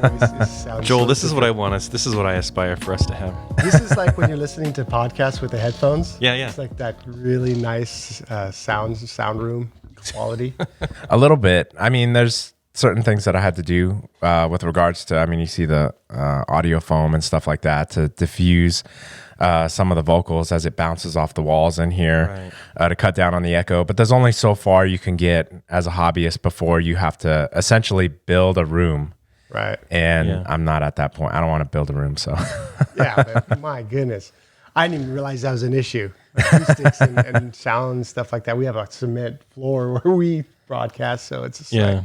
voice sounds Joel, so this is what I different. want us. This is what I aspire for us to have. This is like when you're listening to podcasts with the headphones. Yeah, yeah. It's like that really nice sound room quality. A little bit. I mean, there's certain things that I had to do with regards to, I mean, you see the audio foam and stuff like that to diffuse some of the vocals as it bounces off the walls in here to cut down on the echo. But there's only so far you can get as a hobbyist before you have to essentially build a room. Right. And I'm not at that point. I don't want to build a room. So Yeah, but my goodness. I didn't even realize that was an issue. Acoustics and sound, stuff like that. We have a cement floor where we broadcast, so it's just like,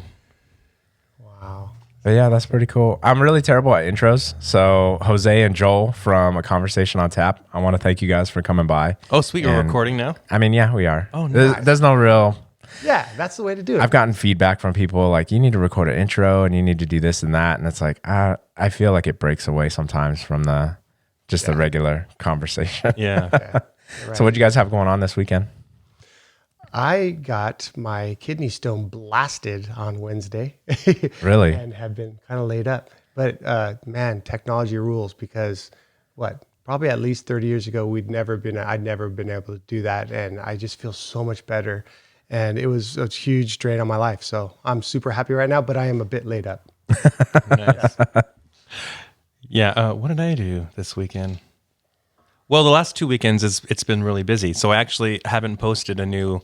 wow. But yeah, that's pretty cool. I'm really terrible at intros. So Jose and Joel from A Conversation on Tap, I want to thank you guys for coming by. Oh, sweet. We're And- recording now? I mean, yeah, we are. Oh, There's, nice. there's no real... Yeah, that's the way to do it. I've gotten feedback from people like, you need to record an intro and you need to do this and that. And it's like, I feel like it breaks away sometimes from the regular conversation. Yeah. Right. So what you guys have going on this weekend? I got my kidney stone blasted on Wednesday. Really? And have been kind of laid up. But man, technology rules because probably at least 30 years ago, I'd never been able to do that. And I just feel so much better. And it was a huge drain on my life. So I'm super happy right now, but I am a bit laid up. Nice. Yeah. What did I do this weekend? Well, the last 2 weekends it's been really busy. So I actually haven't posted a new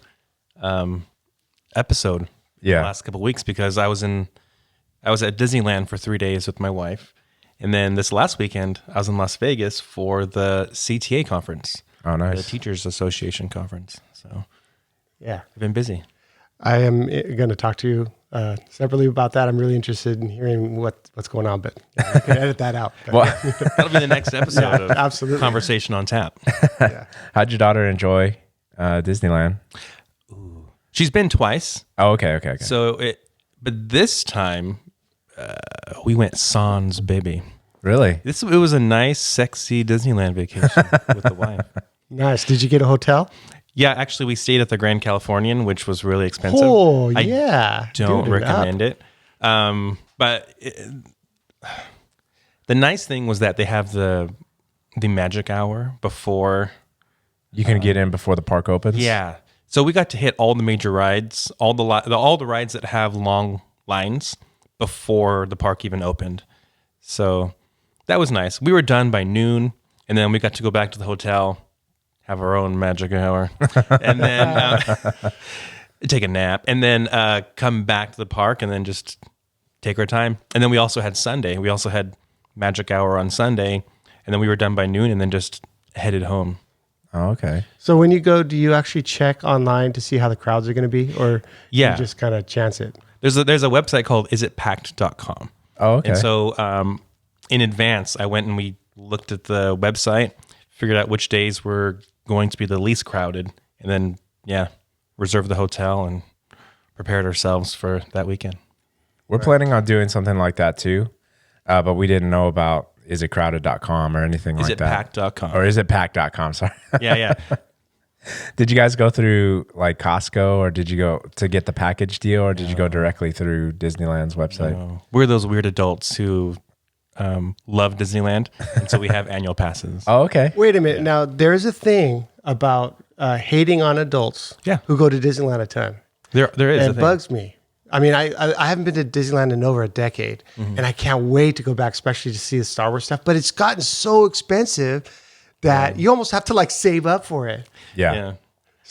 episode the last couple of weeks because I was at Disneyland for 3 days with my wife. And then this last weekend, I was in Las Vegas for the CTA conference. Oh, nice. The Teachers Association conference. So Yeah. I've been busy. I am going to talk to you separately about that. I'm really interested in hearing what's going on, but you can edit that out. Well, That'll be the next episode of absolutely. Conversation on Tap. how'd your daughter enjoy Disneyland? She's been twice. Oh, okay. But this time we went sans baby. Really? It was a nice, sexy Disneyland vacation with the wife. Nice. Did you get a hotel? Yeah, actually, we stayed at the Grand Californian, which was really expensive. Oh, I yeah. don't Dude, recommend it. But the nice thing was that they have the magic hour before. You can get in before the park opens? Yeah. So we got to hit all the major rides, all the rides that have long lines before the park even opened. So that was nice. We were done by noon, and then we got to go back to the hotel, have our own magic hour, and then take a nap, and then come back to the park, and then just take our time. And then we also had Sunday. We also had magic hour on Sunday, and then we were done by noon, and then just headed home. Oh, okay. So when you go, do you actually check online to see how the crowds are going to be, or Yeah. you just kind of chance it? There's a website called isitpacked.com. Oh, okay. And so in advance, I went and we looked at the website, figured out which days were going to be the least crowded, and then, reserved the hotel and prepared ourselves for that weekend. We're planning on doing something like that too, but we didn't know about isitcrowded.com or anything like that. Isitpacked.com. Or isitpacked.com, sorry. Yeah. Did you guys go through like Costco, or did you go to get the package deal, or did you go directly through Disneyland's website? We're those weird adults who love Disneyland, and so we have annual passes. Oh, okay. Wait a minute. Now, there's a thing about hating on adults who go to Disneyland a ton. There is. And it bugs me. I mean, I haven't been to Disneyland in over a decade, and I can't wait to go back, especially to see the Star Wars stuff. But it's gotten so expensive that you almost have to like save up for it. Yeah.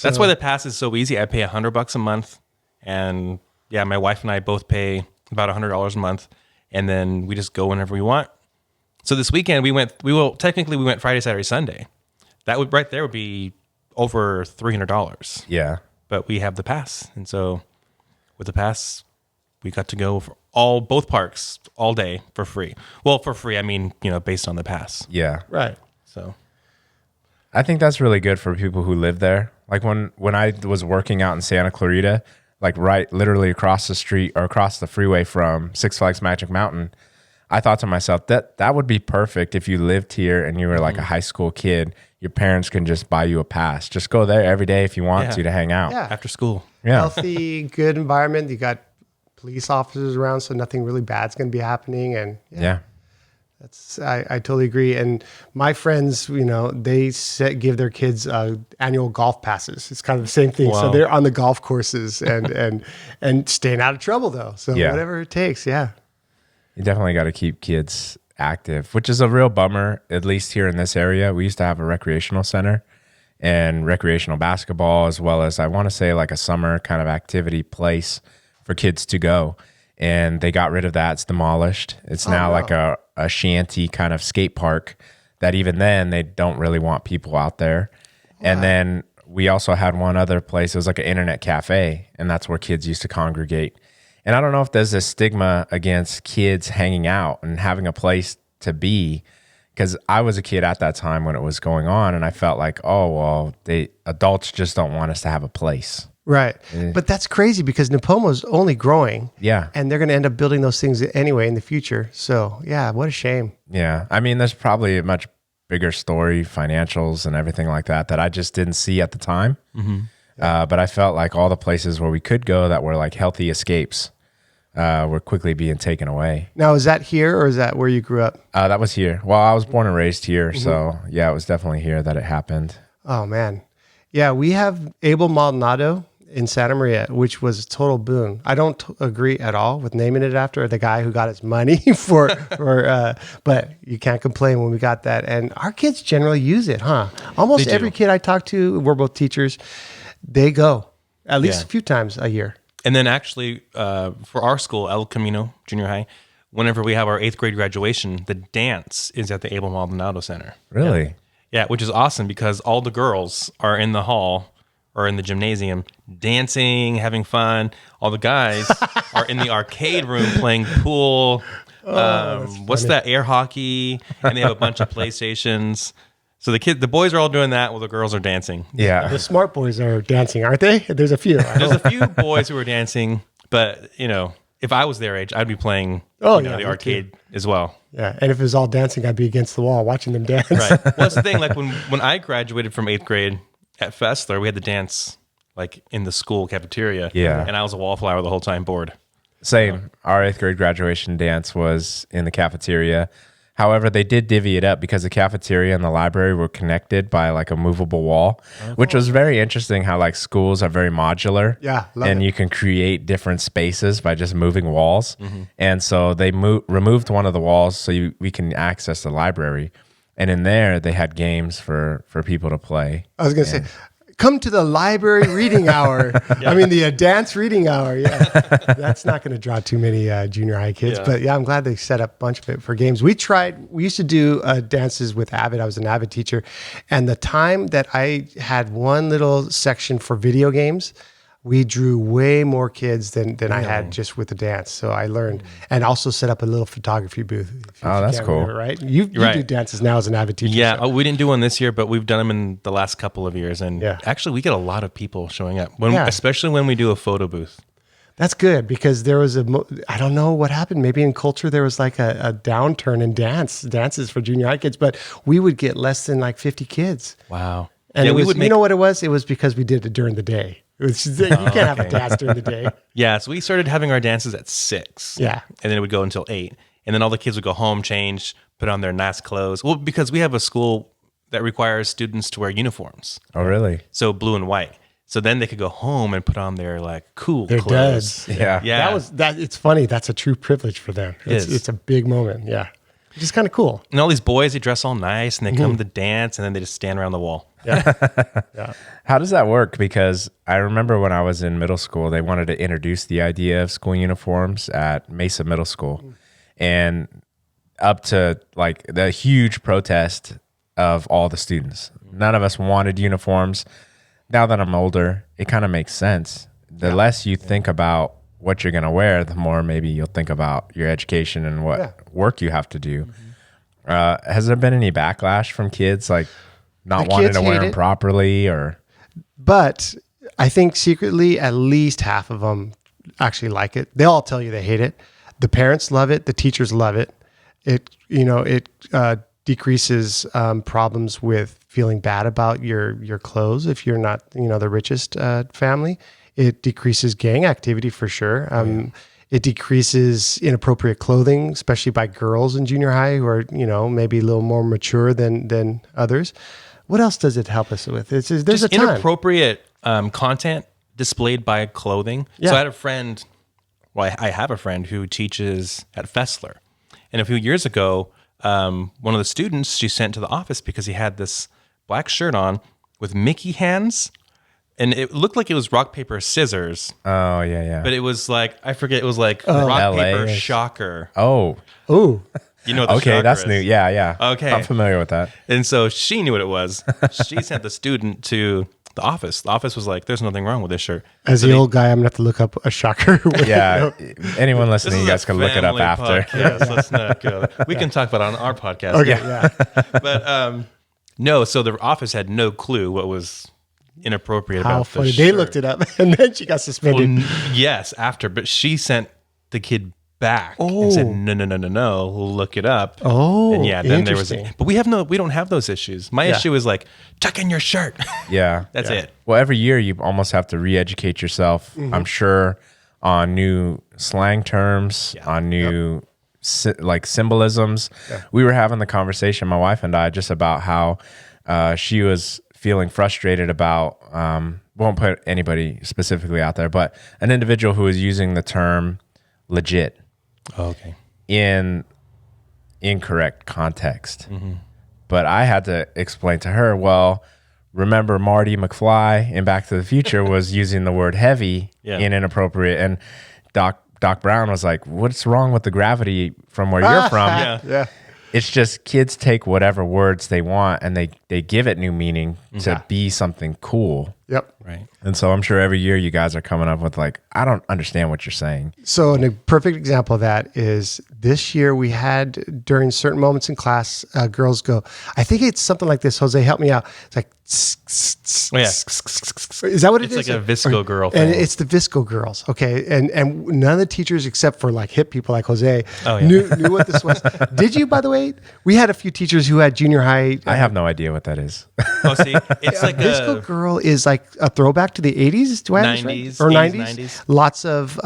That's why the pass is so easy. I pay $100 a month, and my wife and I both pay about $100 a month, and then we just go whenever we want. So this weekend we went Friday, Saturday, Sunday. That would right there would be over $300. Yeah. But we have the pass, and so with the pass, we got to go for both parks all day for free. Well, for free, I mean, based on the pass. Yeah. Right. So I think that's really good for people who live there. Like when I was working out in Santa Clarita, like literally across the street or across the freeway from Six Flags Magic Mountain, I thought to myself that would be perfect if you lived here and you were like a high school kid. Your parents can just buy you a pass. Just go there every day if you want to hang out. Yeah. after school. Yeah. Healthy, good environment. You got police officers around, so nothing really bad's going to be happening. And Yeah. I totally agree. And my friends, they give their kids annual golf passes. It's kind of the same thing. So Wow. they're on the golf courses and staying out of trouble though. So Yeah. whatever it takes. Yeah. You definitely got to keep kids active, which is a real bummer, at least here in this area. We used to have a recreational center and recreational basketball, as well as I want to say like a summer kind of activity place for kids to go. And they got rid of that. It's demolished. It's now like a shanty kind of skate park that even then they don't really want people out there. And then we also had one other place. It was like an internet cafe, and that's where kids used to congregate. And I don't know if there's a stigma against kids hanging out and having a place to be, because I was a kid at that time when it was going on, and I felt like, oh, well, adults just don't want us to have a place. Right. But that's crazy because Nipomo's only growing. Yeah. And they're going to end up building those things anyway in the future. So yeah, what a shame. Yeah. I mean, there's probably a much bigger story, financials and everything like that I just didn't see at the time. But I felt like all the places where we could go that were like healthy escapes were quickly being taken away. Now, is that here or is that where you grew up? That was here. Well, I was born and raised here. So yeah, it was definitely here that it happened. Oh man. Yeah, we have Abel Maldonado in Santa Maria, which was a total boon. I don't agree at all with naming it after the guy who got his money but you can't complain when we got that. And our kids generally use it, huh? Almost They do. every kid I talk to, we're both teachers, they go at least Yeah. a few times a year. And then actually, for our school, El Camino Junior High, whenever we have our 8th grade graduation, the dance is at the Abel Maldonado Center. Really? Yeah, which is awesome because all the girls are in the hall or in the gymnasium dancing, having fun. All the guys are in the arcade room playing pool. What's that? Air hockey, and they have a bunch of PlayStations. So the boys are all doing that while the girls are dancing. Yeah. The smart boys are dancing, aren't they? There's a few. There's a few boys who are dancing, but if I was their age, I'd be playing Oh, the yeah, me arcade as well. Yeah, and if it was all dancing, I'd be against the wall watching them dance. Right. Well, that's the thing. Like when I graduated from 8th grade at Fessler, we had to dance like in the school cafeteria. Yeah. And I was a wallflower the whole time bored. Same. Our 8th grade graduation dance was in the cafeteria. However, they did divvy it up because the cafeteria and the library were connected by like a movable wall, which was very interesting how like schools are very modular. Yeah, love and it. you can create different spaces by just moving walls. And so they removed one of the walls so we can access the library. And in there, they had games for people to play. I was going to say, come to the library reading hour. I mean, the dance reading hour. Yeah. That's not going to draw too many junior high kids. Yeah. But yeah, I'm glad they set up a bunch of it for games. We used to do dances with Avid. I was an Avid teacher. And the time that I had one little section for video games, we drew way more kids than I had just with the dance. So I learned and also set up a little photography booth. If Oh, you that's can't cool. remember, right? You Right. do dances now as an Avid teacher. Yeah. so- Oh, we didn't do one this year, but we've done them in the last couple of years. And Yeah. actually, we get a lot of people showing up, Yeah. especially when we do a photo booth. That's good because there was I don't know what happened. Maybe in culture there was like a downturn in dances for junior high kids, but we would get less than like 50 kids. Wow. And yeah, it we was, would make. you know what it was? It was because we did it during the day. It was you can't have a dance during the day. Yeah, so we started having our dances at 6. Yeah. And then it would go until 8. And then all the kids would go home, change, put on their nice clothes. Well, because we have a school that requires students to wear uniforms. Oh, really? So blue and white. So then they could go home and put on their like cool Their clothes. duds. Yeah. Yeah. It's funny. That's a true privilege for them. is. It's a big moment. Yeah. Which is kind of cool. And all these boys, they dress all nice and they Mm-hmm. come to dance and then they just stand around the wall. How does that work? Because I remember when I was in middle school, they wanted to introduce the idea of school uniforms at Mesa Middle School. And up to like the huge protest of all the students. None of us wanted uniforms. Now that I'm older, it kind of makes sense. The less you think about what you're going to wear, the more maybe you'll think about your education and what work you have to do. Has there been any backlash from kids like not The wanting kids to wear hate them it. properly or? But I think secretly, at least half of them actually like it. They all tell you they hate it. The parents love it. The teachers love it. It decreases problems with feeling bad about your clothes if you're not the richest family. It decreases gang activity for sure. It decreases inappropriate clothing, especially by girls in junior high who are, maybe a little more mature than others. What else does it help us with? There's Just a ton. inappropriate content displayed by clothing. Yeah. So I had a friend, I have a friend who teaches at Fessler. And a few years ago, one of the students she sent to the office because he had this black shirt on with Mickey hands. And it looked like it was rock, paper, scissors. Oh, yeah. But it was like, I forget, it was like rock, LA paper, is- shocker. Oh, Ooh. You know what the okay. shocker That's is. new. Yeah. Okay. I'm familiar with that. And so she knew what it was. She sent the student to the office. The office was like, there's nothing wrong with this shirt. As So the they- old guy, I'm going to have to look up a shocker. Yeah. Anyone This listening, is you a guys can look it up family after. podcast. Let's not go. We can talk about it on our podcast. Okay, yeah. But no, so the office had no clue what was inappropriate How about funny. the They shirt. looked it up, and then she got Well, suspended. yes, after, but she sent the kid back Oh. and said, no, look it up. Oh, and yeah, then there was, interesting. but we don't have those issues. My Yeah. issue is like, tuck in your shirt. Yeah. That's it. Well, every year you almost have to re-educate yourself, I'm sure, on new slang terms, on new like symbolisms. We were having the conversation, my wife and I, just about how she was feeling frustrated about, won't put anybody specifically out there, but an individual who was using the term legit Okay. in incorrect context. But I had to explain to her, well, remember Marty McFly in Back to the Future was using the word heavy Yeah. in inappropriate. And Doc Brown was like, what's wrong with the gravity from where you're from? Yeah. Yeah. It's just kids take whatever words they want and they give it new meaning to be something cool. Yep. Right. And so I'm sure every year you guys are coming up with like, I don't understand what you're saying. So, a perfect example of that is this year we had during certain moments in class, girls go, I think it's something like this. Jose, help me out. It's like, Oh, yeah. is that what it It's is? like a Visco girl And thing. it's the Visco girls. Okay. And none of the teachers, except for like hip people like Jose, Oh, yeah. knew what this was. Did you, by the way? We had a few teachers who had junior high. I have no idea what that is. Oh, see, it's like Visco a girl is like a throwback to the 80s. Do I have this right? 90s, Or 80s, 90s? 90s. Lots of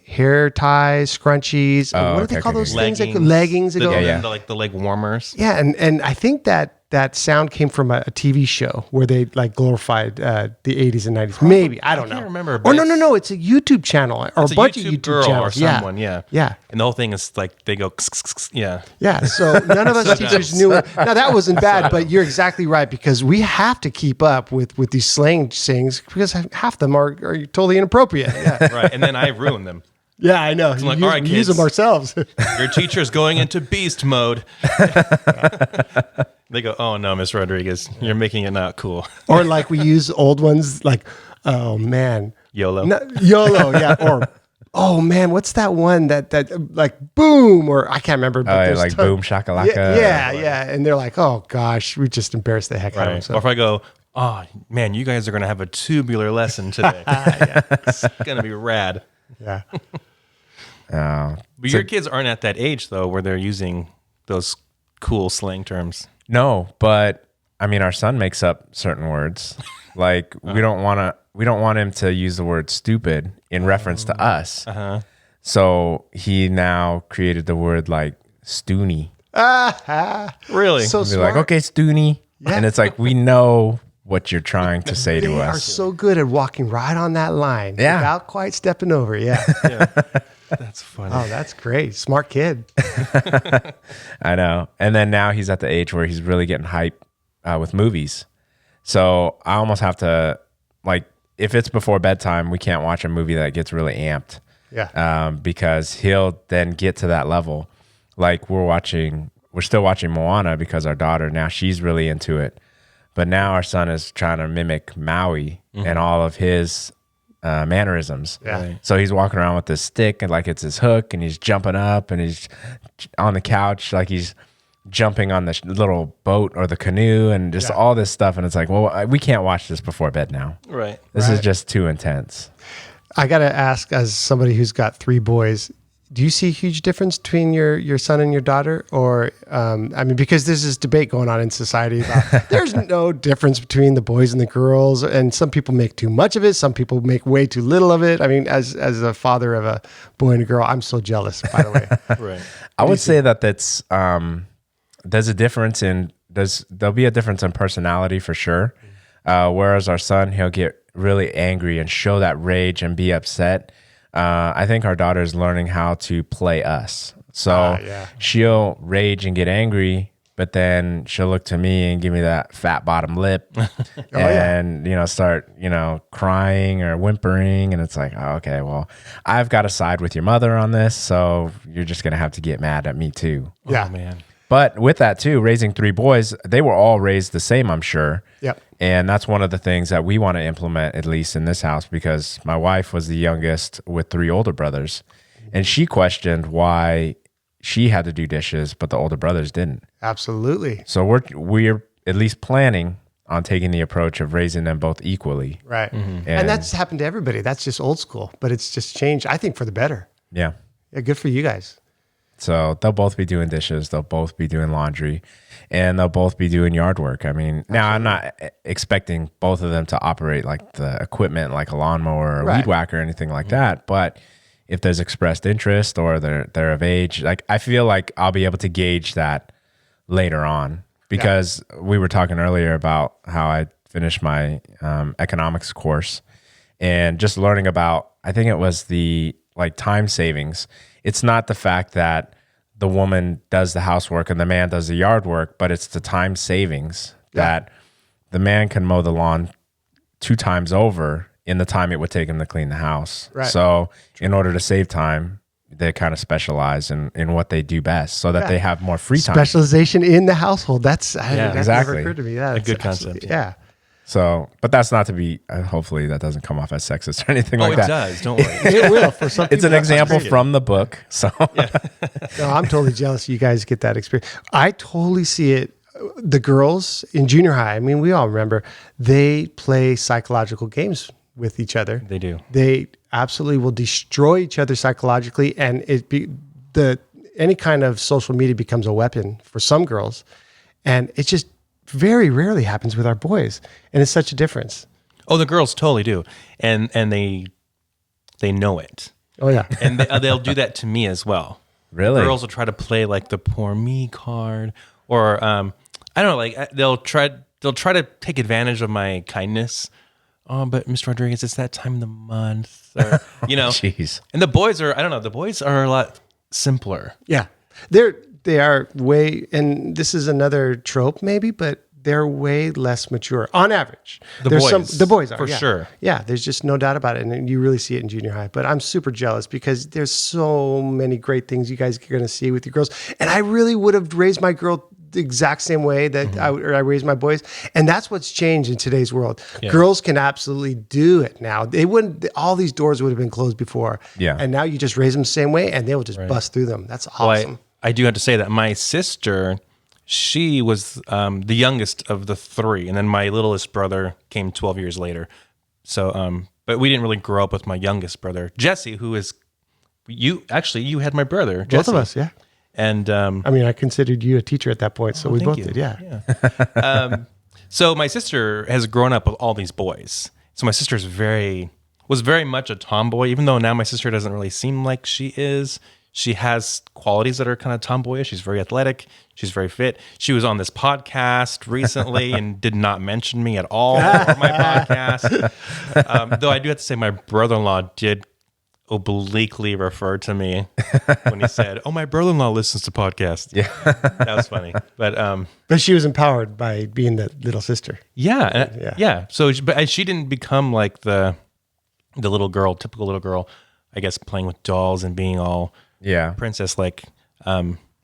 hair ties, scrunchies. Oh, What do they okay, call okay, those okay. things? Leggings. The, Ago? Yeah. like the leg warmers. Yeah, and I think that sound came from a TV show where they like glorified the 80s and 90s. Maybe. I don't know. can't remember, Or but no. It's a YouTube channel or It's a bunch of YouTube YouTube girl channels. or someone, yeah. Yeah. And the whole thing is like they go, yeah. Yeah, so none of us teachers knew it. Now that wasn't bad, but you're exactly right because we have to keep up with these slang sayings because half of them are totally inappropriate. Yeah, Right. And then I ruin them. yeah, I know. like, We all right, use kids. them ourselves. Your teacher's going into beast mode. They go, oh no, Miss Rodriguez, you're making it not cool. Or like we use old ones like, oh man, YOLO. YOLO, yeah. Or oh man, what's that one that like boom? Or I can't remember. But there's Like ton- boom shakalaka. Yeah. And they're like, oh gosh, we just embarrassed the heck out of them. Right. So. Or if I go, oh man, you guys are going to have a tubular lesson today. It's going to be rad. Yeah. But your kids aren't at that age though, where they're using those cool slang terms. No, but I mean, our son makes up certain words. Like we don't want him to use the word stupid in reference to us. So he now created the word like stoonie. Really? So Be like, smart. okay, stoonie. And it's like, we know what you're trying to say They to are us. so good at walking right on that line Yeah. without quite stepping over. Yeah. That's funny. Oh, that's great. Smart kid. I know. And then now he's at the age where he's really getting hype with movies. So I almost have to, like, if it's before bedtime, we can't watch a movie that gets really amped. Yeah. Because he'll then get to that level. Like we're still watching Moana because our daughter, now she's really into it. But now our son is trying to mimic Maui and all of his mannerisms. Yeah. Right. So he's walking around with this stick and like it's his hook and he's jumping up and he's on the couch like he's jumping on the little boat or the canoe and just all this stuff. And it's like, well, we can't watch this before bed now. Right. This is just too intense. I got to ask, as somebody who's got 3 boys, do you see a huge difference between your son and your daughter? Or, I mean, because there's this debate going on in society about there's no difference between the boys and the girls. And some people make too much of it. Some people make way too little of it. I mean, as a father of a boy and a girl, I'm so jealous, by the way. Right. I would say that that's there's a difference there'll be a difference in personality for sure. Whereas our son, he'll get really angry and show that rage and be upset. I think our daughter is learning how to play us. So she'll rage and get angry, but then she'll look to me and give me that fat bottom lip and, start, crying or whimpering. And it's like, oh, okay, well, I've got to side with your mother on this. So you're just going to have to get mad at me too. Yeah. Oh, man. But with that too, raising 3 boys, they were all raised the same, I'm sure. Yep. And that's one of the things that we want to implement, at least in this house, because my wife was the youngest with 3 older brothers. And she questioned why she had to do dishes, but the older brothers didn't. Absolutely. So we're at least planning on taking the approach of raising them both equally. Right. And that's happened to everybody. That's just old school, but it's just changed, I think, for the better. Yeah. Yeah, good for you guys. So they'll both be doing dishes, they'll both be doing laundry, and they'll both be doing yard work. I mean, now I'm not expecting both of them to operate like the equipment, like a lawnmower or a weed whacker or anything like that. But if there's expressed interest or they're of age, like I feel like I'll be able to gauge that later on, because we were talking earlier about how I finished my economics course and just learning about, I think it was the like time savings. It's not the fact that the woman does the housework and the man does the yard work, but it's the time savings that the man can mow the lawn 2 times over in the time it would take him to clean the house. Right. So in order to save time, they kind of specialize in what they do best so that they have more free time. Specialization in the household. That's exactly. never occurred to me. Yeah, A good concept. Yeah. So, but that's not to be, hopefully that doesn't come off as sexist or anything like it that. does. Don't worry. It will for some people. It's an example from the book. So No, I'm totally jealous you guys get that experience. I totally see it. The girls in junior high, I mean, we all remember, they play psychological games with each other. They do. They absolutely will destroy each other psychologically, and any kind of social media becomes a weapon for some girls, and it just very rarely happens with our boys, and it's such a difference. Oh, the girls totally do, and they know it, Oh yeah, and they'll do that to me as well. really, Girls will try to play like the poor me card, or I don't know, like they'll try to take advantage of my kindness. Oh, but Mr. Rodriguez, it's that time of the month, or, jeez. And the boys are, I don't know, the boys are a lot simpler. yeah. They are way, and this is another trope maybe, but they're way less mature on average. The boys are for yeah. sure. Yeah, there's just no doubt about it, and you really see it in junior high. But I'm super jealous because there's so many great things you guys are going to see with your girls, and I really would have raised my girl the exact same way that I raised my boys, and that's what's changed in today's world. Yeah. Girls can absolutely do it now. They wouldn't. All these doors would have been closed before. Yeah. and now you just raise them the same way, and they will just bust through them. That's awesome. Well, I do have to say that my sister, she was the youngest of the 3, and then my littlest brother came 12 years later. So, but we didn't really grow up with my youngest brother, Jesse, who is you. Actually, you had my brother, Jesse. Both of us, yeah. And I mean, I considered you a teacher at that point, so we thank both you. did, yeah. so my sister has grown up with all these boys. So my sister's was very much a tomboy, even though now my sister doesn't really seem like she is. She has qualities that are kind of tomboyish. She's very athletic. She's very fit. She was on this podcast recently and did not mention me at all on my podcast. Though I do have to say my brother-in-law did obliquely refer to me when he said, "Oh, my brother-in-law listens to podcasts." Yeah, that was funny. But But she was empowered by being the little sister. yeah. So, but she didn't become like the little girl, typical little girl, I guess, playing with dolls and being all princess like.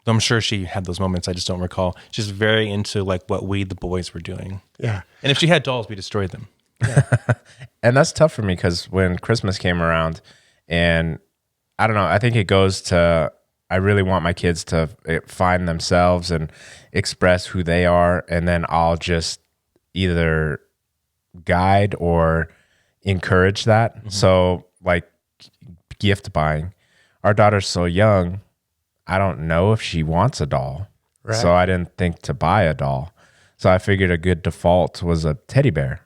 I'm sure she had those moments. I just don't recall. She's very into like what we, the boys, were doing. Yeah. And if she had dolls, we destroyed them. And that's tough for me because when Christmas came around, and I don't know, I think it goes to, I really want my kids to find themselves and express who they are, and then I'll just either guide or encourage that. So like gift buying. our daughter's so young, I don't know if she wants a doll. Right. So I didn't think to buy a doll. So I figured a good default was a teddy bear.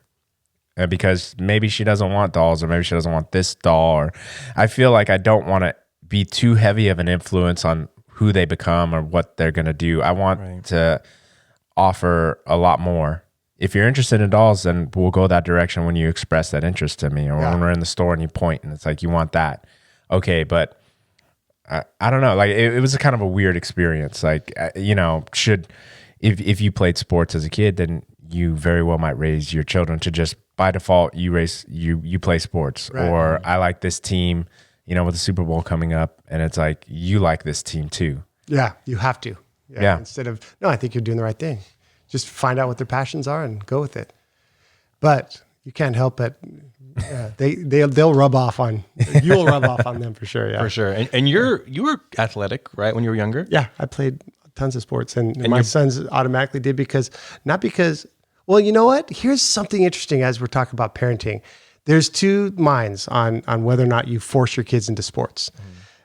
Because maybe she doesn't want dolls, or maybe she doesn't want this doll, or I feel like I don't want to be too heavy of an influence on who they become or what they're going to do. I want to offer a lot more. If you're interested in dolls, then we'll go that direction when you express that interest to me, or when we're in the store and you point and it's like, you want that. Okay. But I don't know. Like it was a kind of a weird experience. Like, you know, if you played sports as a kid, then you very well might raise your children to just by default, you play sports, or I like this team, you know, with the Super Bowl coming up, and it's like, you like this team too. Yeah, you have to. Yeah. Instead of, no, I think you're doing the right thing. Just find out what their passions are and go with it. But you can't help it. They'll rub off on, you'll rub off on them for sure. Yeah. For sure. And you were athletic, right? When you were younger? Yeah. I played tons of sports, and my sons automatically did not because, well, you know what? Here's something interesting as we're talking about parenting. There's two minds on whether or not you force your kids into sports.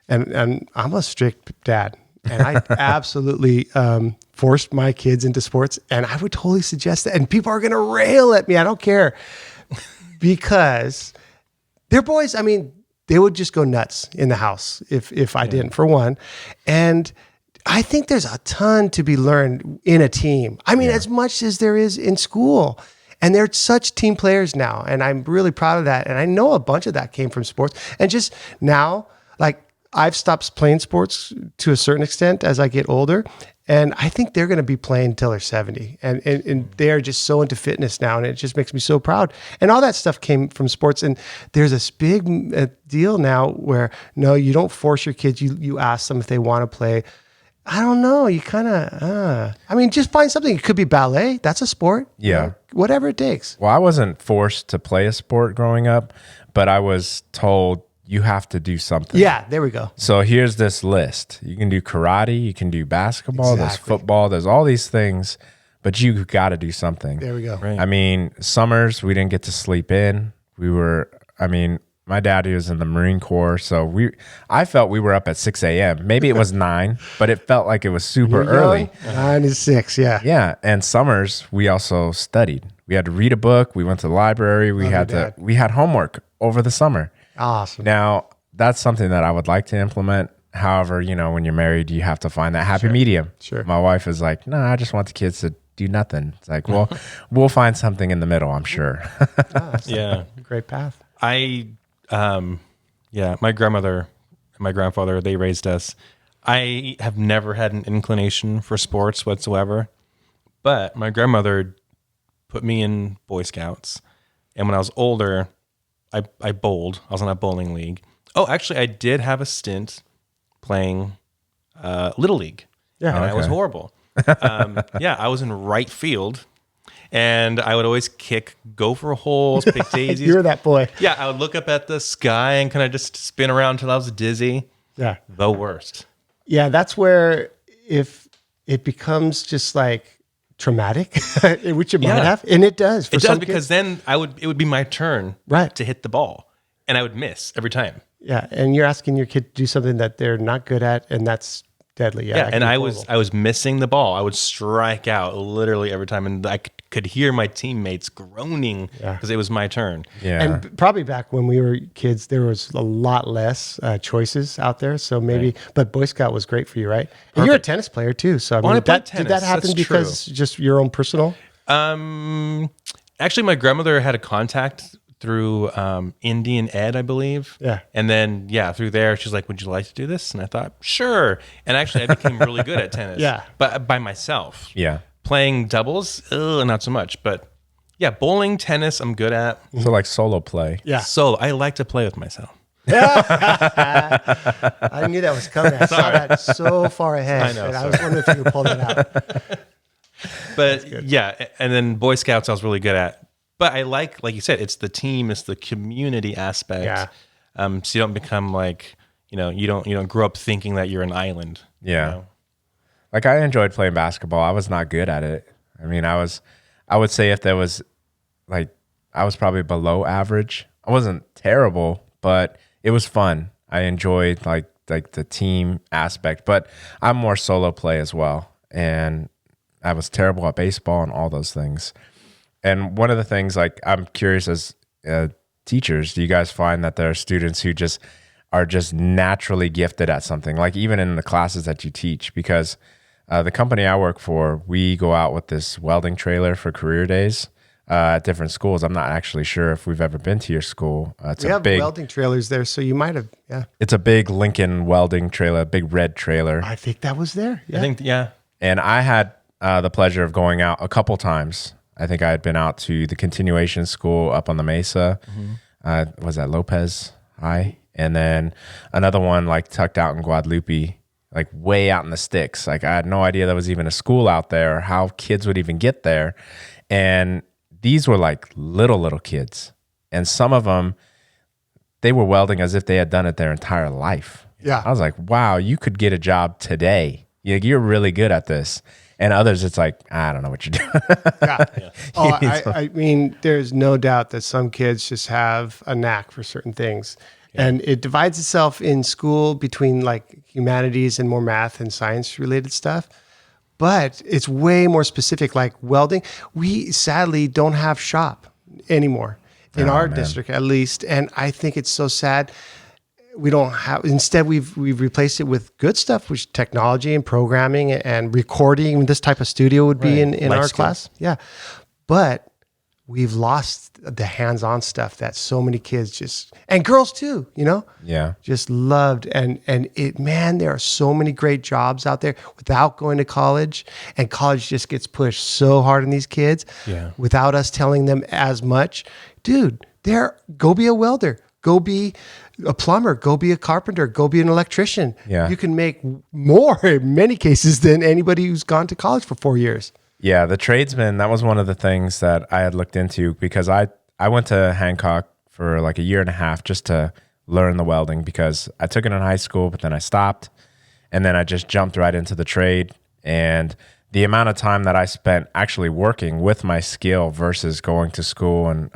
And I'm a strict dad, and I absolutely forced my kids into sports, and I would totally suggest that. And people are going to rail at me. I don't care, because they're boys. I mean, they would just go nuts in the house if I didn't, for one. And I think there's a ton to be learned in a team. I mean, as much as there is in school. And they're such team players now. And I'm really proud of that. And I know a bunch of that came from sports. And just now, like, I've stopped playing sports to a certain extent as I get older. And I think they're going to be playing until they're 70. And they are just so into fitness now. And it just makes me so proud. And all that stuff came from sports. And there's this big deal now where, no, you don't force your kids. You ask them if they want to play. I don't know. You kind of, I mean, just find something. It could be ballet. That's a sport. Yeah. You know, whatever it takes. Well, I wasn't forced to play a sport growing up, but I was told you have to do something. Yeah, there we go. So here's this list. You can do karate, you can do basketball, there's Exactly. football, there's all these things, but you got to do something. There we go. Right. I mean, summers, we didn't get to sleep in. My daddy was in the Marine Corps, so I felt we were up at 6 a.m. Maybe it was 9, but it felt like it was super early. 9 to 6, yeah. Yeah, and summers we also studied. We had to read a book. We went to the library. We had homework over the summer. Awesome. Now, that's something that I would like to implement. However, you know, when you're married, you have to find that happy medium. Sure. My wife is like, no, I just want the kids to do nothing. It's like, well, we'll find something in the middle, I'm sure. Yeah. Great path. My grandmother and my grandfather, they raised us. I have never had an inclination for sports whatsoever, but my grandmother put me in Boy Scouts. And when I was older, I bowled. I was on a bowling league. Oh, actually, I did have a stint playing Little League. Yeah. And I was Okay. horrible. I was in right field, and I would always kick gopher holes, pick daisies. You're that boy. Yeah, I would look up at the sky and kind of just spin around until I was dizzy. Yeah. The worst. Yeah, that's where if it becomes just like traumatic, which it might Yeah. have, and it does. For It does, some because kids. then it would be my turn Right. to hit the ball, and I would miss every time. Yeah, and you're asking your kid to do something that they're not good at, and that's deadly. Yeah, Yeah, that can and be I horrible. was missing the ball. I would strike out literally every time, and I could hear my teammates groaning because it was my turn. Yeah. And probably back when we were kids, there was a lot less choices out there. So maybe, but Boy Scout was great for you, right? And you're a tennis player too. So I mean, I played did that tennis. happen That's because just your own personal? Actually, my grandmother had a contact through Indian Ed, I believe. Yeah. And then, through there, she's like, would you like to do this? And I thought, sure. And actually, I became really good at tennis. Yeah. But by myself. Yeah. Playing doubles, not so much. But yeah, bowling, tennis, I'm good at. So like solo play. Yeah. So I like to play with myself. I knew that was coming. I saw that so far ahead. I know, And I was wondering if you could pull that out. But yeah, and then Boy Scouts I was really good at. But I like you said, it's the team, it's the community aspect. Yeah. So you don't become like, you don't grow up thinking that you're an island. Yeah. You know? Like I enjoyed playing basketball. I was not good at it. I mean, I would say if there was I was probably below average. I wasn't terrible, but it was fun. I enjoyed like like the team aspect, but I'm more solo play as well. And I was terrible at baseball and all those things. And one of the things, like, I'm curious as teachers, do you guys find that there are students who just are just naturally gifted at something, like even in the classes that you teach? Because the company I work for, we go out with this welding trailer for career days at different schools. I'm not actually sure if we've ever been to your school. It's We a have big welding trailers there, so you might have. Yeah, It's a big Lincoln welding trailer, a big red trailer. I think that was there. Yeah. I think, yeah. And I had the pleasure of going out a couple times. I think I had been out to the continuation school up on the Mesa. Was that Lopez High? And then another one like tucked out in Guadalupe, like way out in the sticks. Like I had no idea there was even a school out there or how kids would even get there. And these were like little kids. And some of them, they were welding as if they had done it their entire life. Yeah. I was like, wow, you could get a job today. You're really good at this. And others, it's like, I don't know what you're doing. Yeah. Oh, I mean, there's no doubt that some kids just have a knack for certain things. And it divides itself in school between like humanities and more math and science related stuff. But it's way more specific, like welding. We sadly don't have shop anymore in our district, at least. And I think it's so sad. We don't have, instead we've replaced it with good stuff, which technology and programming and recording. This type of studio would be in Life our skill. class. Yeah. But we've lost the hands-on stuff that so many kids just, and girls too, Yeah. just loved. And it, man, there are so many great jobs out there without going to college, and college just gets pushed so hard on these kids without us telling them as much. Dude, go be a welder, go be a plumber, go be a carpenter, go be an electrician. Yeah. You can make more in many cases than anybody who's gone to college for 4 years. Yeah, the tradesman, that was one of the things that I had looked into, because I went to Hancock for like a year and a half just to learn the welding, because I took it in high school, but then I stopped, and then I just jumped right into the trade. And the amount of time that I spent actually working with my skill versus going to school and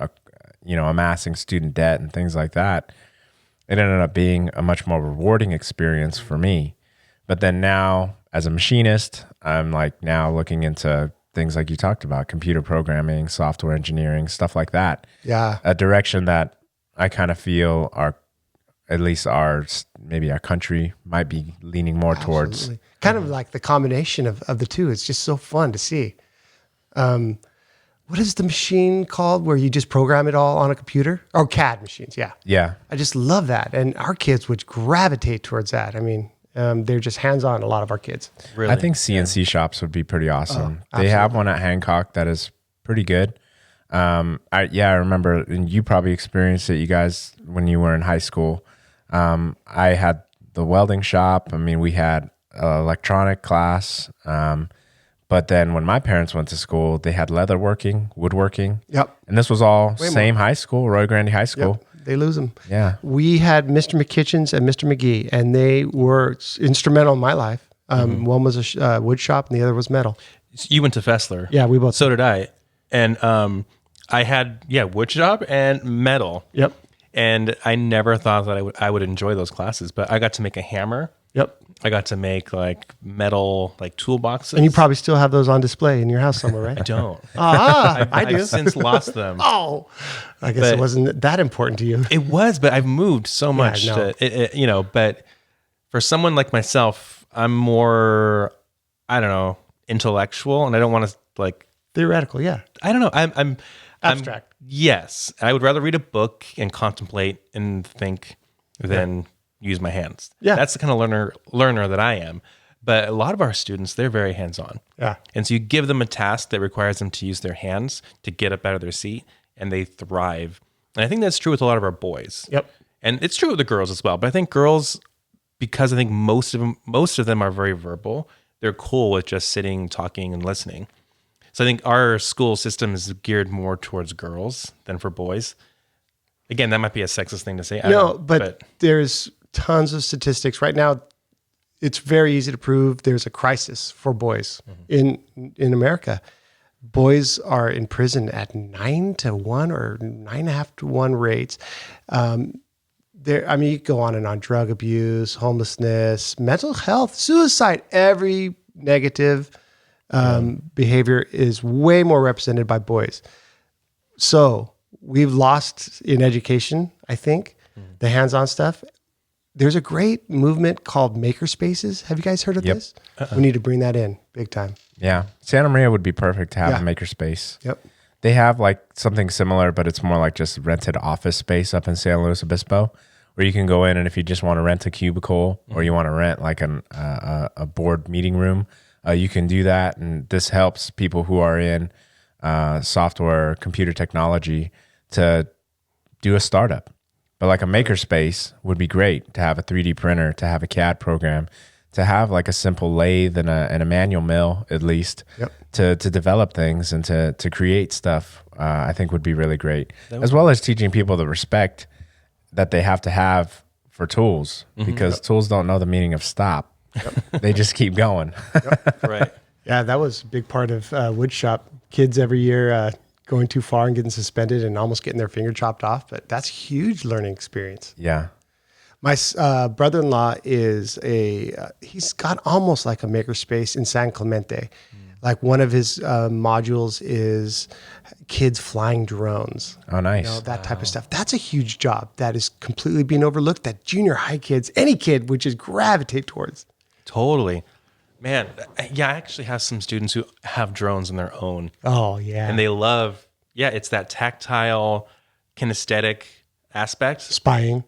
amassing student debt and things like that, it ended up being a much more rewarding experience for me. But then now, as a machinist, I'm like now looking into things like you talked about, computer programming, software engineering, stuff like that. Yeah. A direction that I kind of feel maybe our country might be leaning more towards. Absolutely. Kind of like the combination of the two. It's just so fun to see. What is the machine called where you just program it all on a computer? Or CAD machines, yeah. Yeah. I just love that. And our kids would gravitate towards that. I mean, they're just hands-on, a lot of our kids. Really. I think CNC shops would be pretty awesome. They have one at Hancock that is pretty good. I remember, and you probably experienced it, you guys, when you were in high school. I had the welding shop. I mean, we had an electronic class. But then when my parents went to school, they had leatherworking, woodworking. Yep. And this was all same high school, Roy Grande High School. Yep. They lose them. Yeah. We had Mr. McKitchens and Mr. McGee, and they were instrumental in my life. One was a wood shop, and the other was metal. You went to Fessler. Yeah, we both. So did I. And I had, wood shop and metal. Yep. And I never thought that I would enjoy those classes, but I got to make a hammer. Yep. I got to make like metal, like toolboxes. And you probably still have those on display in your house somewhere, right? I don't. I do. I've since lost them. Oh, I guess it wasn't that important to you. It was, but I've moved so much. no. But for someone like myself, I'm more, I don't know, intellectual, and I don't want to like. Theoretical, yeah. I don't know. I'm Abstract. Yes, I would rather read a book and contemplate and think than use my hands. Yeah. That's the kind of learner that I am. But a lot of our students, they're very hands-on. Yeah. And so you give them a task that requires them to use their hands to get up out of their seat, and they thrive. And I think that's true with a lot of our boys. Yep. And it's true with the girls as well. But I think girls, because I think most of them are very verbal, they're cool with just sitting, talking, and listening. So I think our school system is geared more towards girls than for boys. Again, that might be a sexist thing to say. I don't know, but there's tons of statistics right now. It's very easy to prove there's a crisis for boys in America. Boys are in prison at 9-1 or 9.5-1 rates. there, I mean, you can go on and on: drug abuse, homelessness, mental health, suicide. Every negative behavior is way more represented by boys. So we've lost in education, I think, the hands-on stuff. There's a great movement called maker spaces. Have you guys heard of this? We need to bring that in big time. Yeah. Santa Maria would be perfect to have Yeah. a makerspace. Yep. They have like something similar, but it's more like just rented office space up in San Luis Obispo, where you can go in and if you just want to rent a cubicle or you want to rent like a board meeting room, you can do that. And this helps people who are in software, computer technology to do a startup. But like a makerspace would be great to have a 3D printer, to have a CAD program, to have like a simple lathe and a manual mill at least to develop things and to create stuff. I think would be really great, as well as teaching people the respect that they have to have for tools, because tools don't know the meaning of stop. They just keep going. Right. Yeah, that was a big part of woodshop. Kids every year going too far and getting suspended and almost getting their finger chopped off. But that's a huge learning experience. Yeah. My brother-in-law is he's got almost like a makerspace in San Clemente. Like one of his modules is kids flying drones. Oh, nice. You know, that type of stuff. That's a huge job that is completely being overlooked that junior high kids, any kid would just gravitate towards. Totally. Man, yeah, I actually have some students who have drones on their own. Oh, yeah. And they love, it's that tactile, kinesthetic aspect. Spying.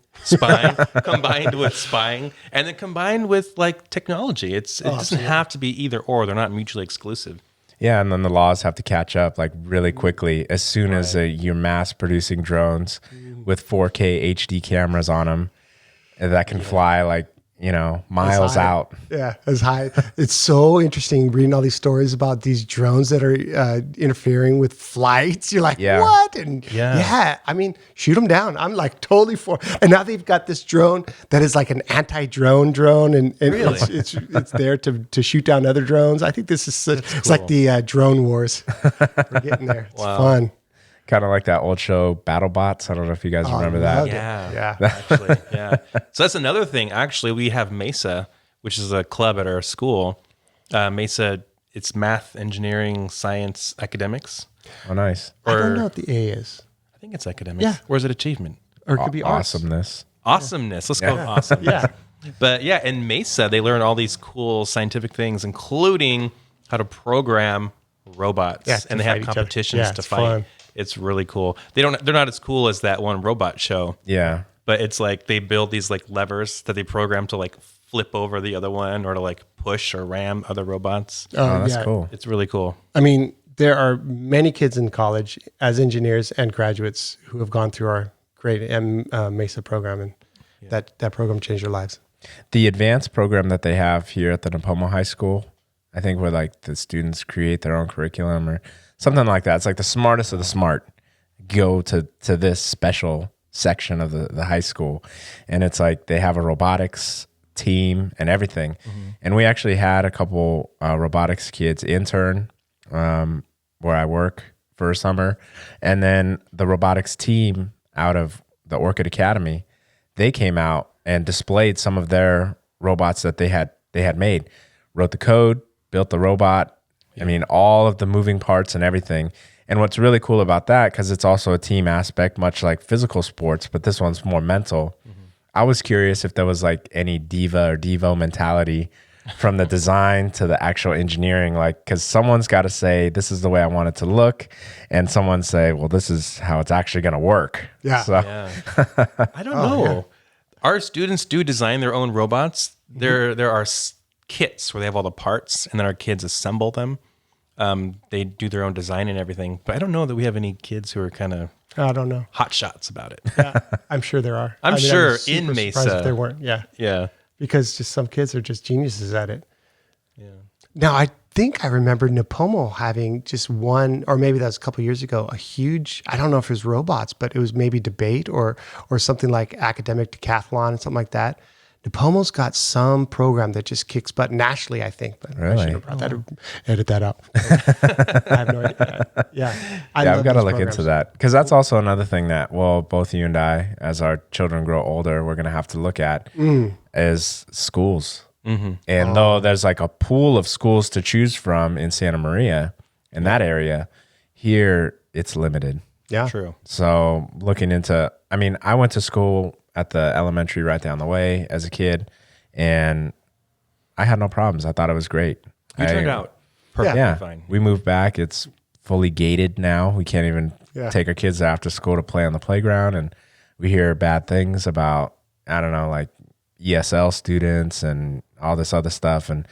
Combined with spying, and then combined with like technology. It doesn't have to be either or. They're not mutually exclusive. Yeah, and then the laws have to catch up like really quickly as soon as you're mass producing drones with 4K HD cameras on them that can fly like, miles high. out. Yeah, as high. It's so interesting reading all these stories about these drones that are interfering with flights. You're like, Yeah. what? And I mean, shoot them down. I'm like totally for. And now they've got this drone that is like an anti-drone drone, and Really? it's there to shoot down other drones. I think this is it's like the drone wars. We're getting there. It's fun. Kind of like that old show BattleBots. I don't know if you guys remember that. loved it. Yeah. Yeah. Actually, yeah. So that's another thing. Actually, we have Mesa, which is a club at our school. Mesa, it's math, engineering, science, academics. Oh, nice. I don't know what the A is. I think it's academics. Yeah. Or is it achievement? Or it could be arts. Awesomeness. Awesomeness. Let's go with awesomeness. Yeah. But yeah, in Mesa, they learn all these cool scientific things, including how to program robots. Yeah, to and they fight have each other. competitions Yeah, to it's fight. fun. It's really cool. They're not as cool as that one robot show. Yeah. But it's like they build these like levers that they program to like flip over the other one or to like push or ram other robots. Oh, that's cool. It's really cool. I mean, there are many kids in college as engineers and graduates who have gone through our great Mesa program, and that program changed their lives. The advanced program that they have here at the Napomo High School, I think where like the students create their own curriculum or something like that. It's like the smartest of the smart go to this special section of the high school. And it's like they have a robotics team and everything. And we actually had a couple robotics kids intern where I work for a summer. And then the robotics team out of the Orchid Academy, they came out and displayed some of their robots that they had made, wrote the code, built the robot. I mean, all of the moving parts and everything. And what's really cool about that, because it's also a team aspect, much like physical sports, but this one's more mental. I was curious if there was like any diva or devo mentality from the design to the actual engineering, like, because someone's got to say, this is the way I want it to look. And someone say, well, this is how it's actually going to work. Yeah. So, I don't know. Our students do design their own robots. There are kits where they have all the parts, and then our kids assemble them. They do their own design and everything. But I don't know that we have any kids who are kind of I don't know. hot shots about it. Yeah, I'm sure there are. I'm I mean, sure was super in surprised Mesa. if there weren't. Yeah, Yeah. because just some kids are just geniuses at it. Yeah. Now, I think I remember Napomo having just one, or maybe that was a couple of years ago, a huge, I don't know if it was robots, but it was maybe debate or something like academic decathlon and something like that. Napomo's got some program that just kicks butt nationally, I think. But I Really? should have brought that. Edit that out. I have no idea. Yeah, I've got to those look programs. into that because that's also another thing that, well, both you and I, as our children grow older, we're going to have to look at is schools. And though there's like a pool of schools to choose from in Santa Maria, in that area, here it's limited. Yeah, True. So looking into, I mean, I went to school at the elementary right down the way as a kid, and I had no problems. I thought it was great. You turned out perfectly Yeah, fine. we moved back. It's fully gated now. We can't even take our kids after school to play on the playground, and we hear bad things about, I don't know, like ESL students and all this other stuff. And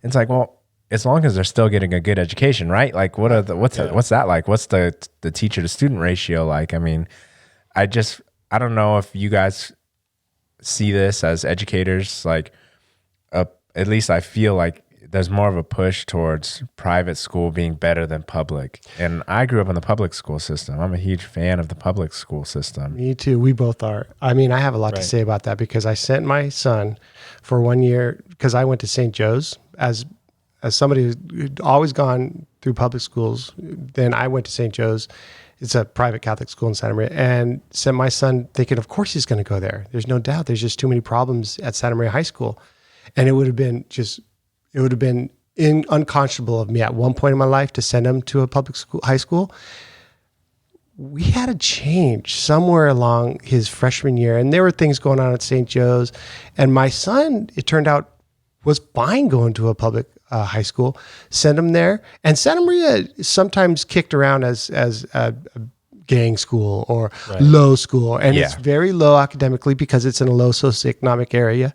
it's like, well, as long as they're still getting a good education, right? Like, what's that like? What's the teacher to student ratio like? I mean, I don't know if you guys see this as educators. Like, at least I feel like there's more of a push towards private school being better than public. And I grew up in the public school system. I'm a huge fan of the public school system. me too. We both are. I mean, I have a lot to say about that because I sent my son for 1 year because I went to St. Joe's as somebody who'd always gone through public schools. Then I went to St. Joe's. It's a private Catholic school in Santa Maria, and sent my son thinking, of course he's going to go there. There's no doubt. There's just too many problems at Santa Maria High School. And it would have been unconscionable of me at one point in my life to send him to a public school, high school. We had a change somewhere along his freshman year, and there were things going on at St. Joe's. And my son, it turned out, was fine going to a public high school. Sent him there, and Santa Maria is sometimes kicked around as a gang school or low school, and it's very low academically because it's in a low socioeconomic area.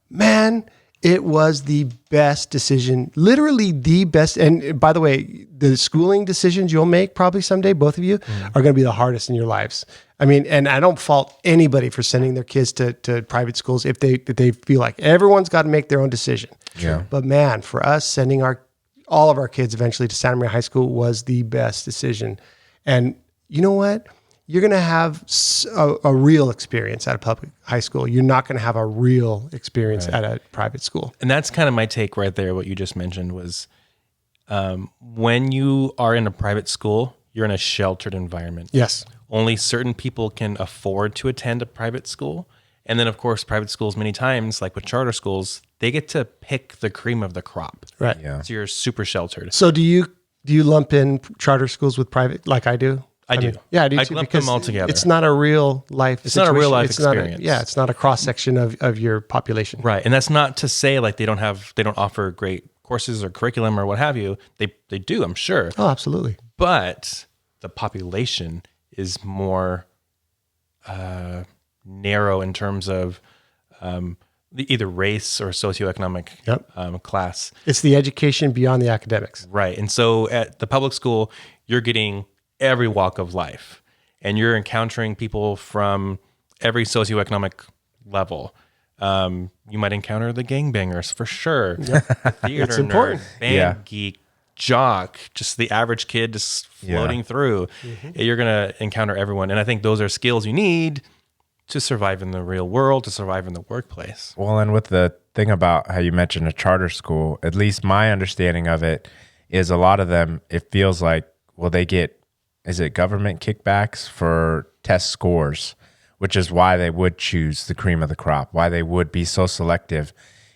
Man, it was the best decision, literally the best. And by the way, the schooling decisions you'll make probably someday, both of you, are going to be the hardest in your lives. I mean, and I don't fault anybody for sending their kids to private schools if they feel like everyone's got to make their own decision. Yeah. But man, for us, sending all of our kids eventually to Santa Maria High School was the best decision. And you know what? You're going to have a real experience at a public high school. You're not going to have a real experience at a private school. And that's kind of my take right there. What you just mentioned was when you are in a private school, you're in a sheltered environment. Yes. Only certain people can afford to attend a private school. And then, of course, private schools, many times, like with charter schools, they get to pick the cream of the crop. Right. Yeah. So you're super sheltered. So do you lump in charter schools with private like I do? I do. Yeah, I do I too, lump because them all together. It's not a real life. It's not a real life situation. experience. It's not a cross section of your population. Right. And that's not to say like they don't offer great courses or curriculum or what have you. They do, I'm sure. Oh, absolutely. But the population is more narrow in terms of either race or socioeconomic class. It's the education beyond the academics. Right. And so at the public school, you're getting every walk of life, and you're encountering people from every socioeconomic level. You might encounter the gangbangers for sure. The theater It's important. nerd, band geek, jock, just the average kid just floating through. You're going to encounter everyone. And I think those are skills you need to survive in the real world, to survive in the workplace. Well, and with the thing about how you mentioned a charter school, at least my understanding of it is a lot of them, it feels like, well, they get, is it government kickbacks for test scores, which is why they would choose the cream of the crop, why they would be so selective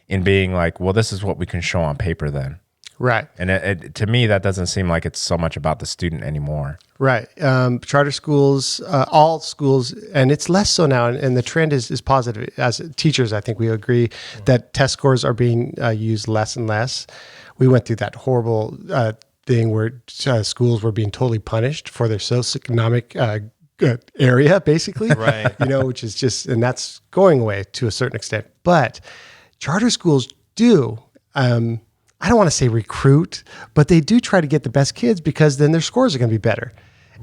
in being like, well, this is what we can show on paper then. Right. And to me, that doesn't seem like it's so much about the student anymore. Right. Charter schools, all schools, and it's less so now. And the trend is positive. As teachers, I think we agree that test scores are being used less and less. We went through that horrible thing where schools were being totally punished for their socioeconomic area, basically. Right. Which is just, and that's going away to a certain extent. But charter schools do. I don't want to say recruit, but they do try to get the best kids because then their scores are going to be better.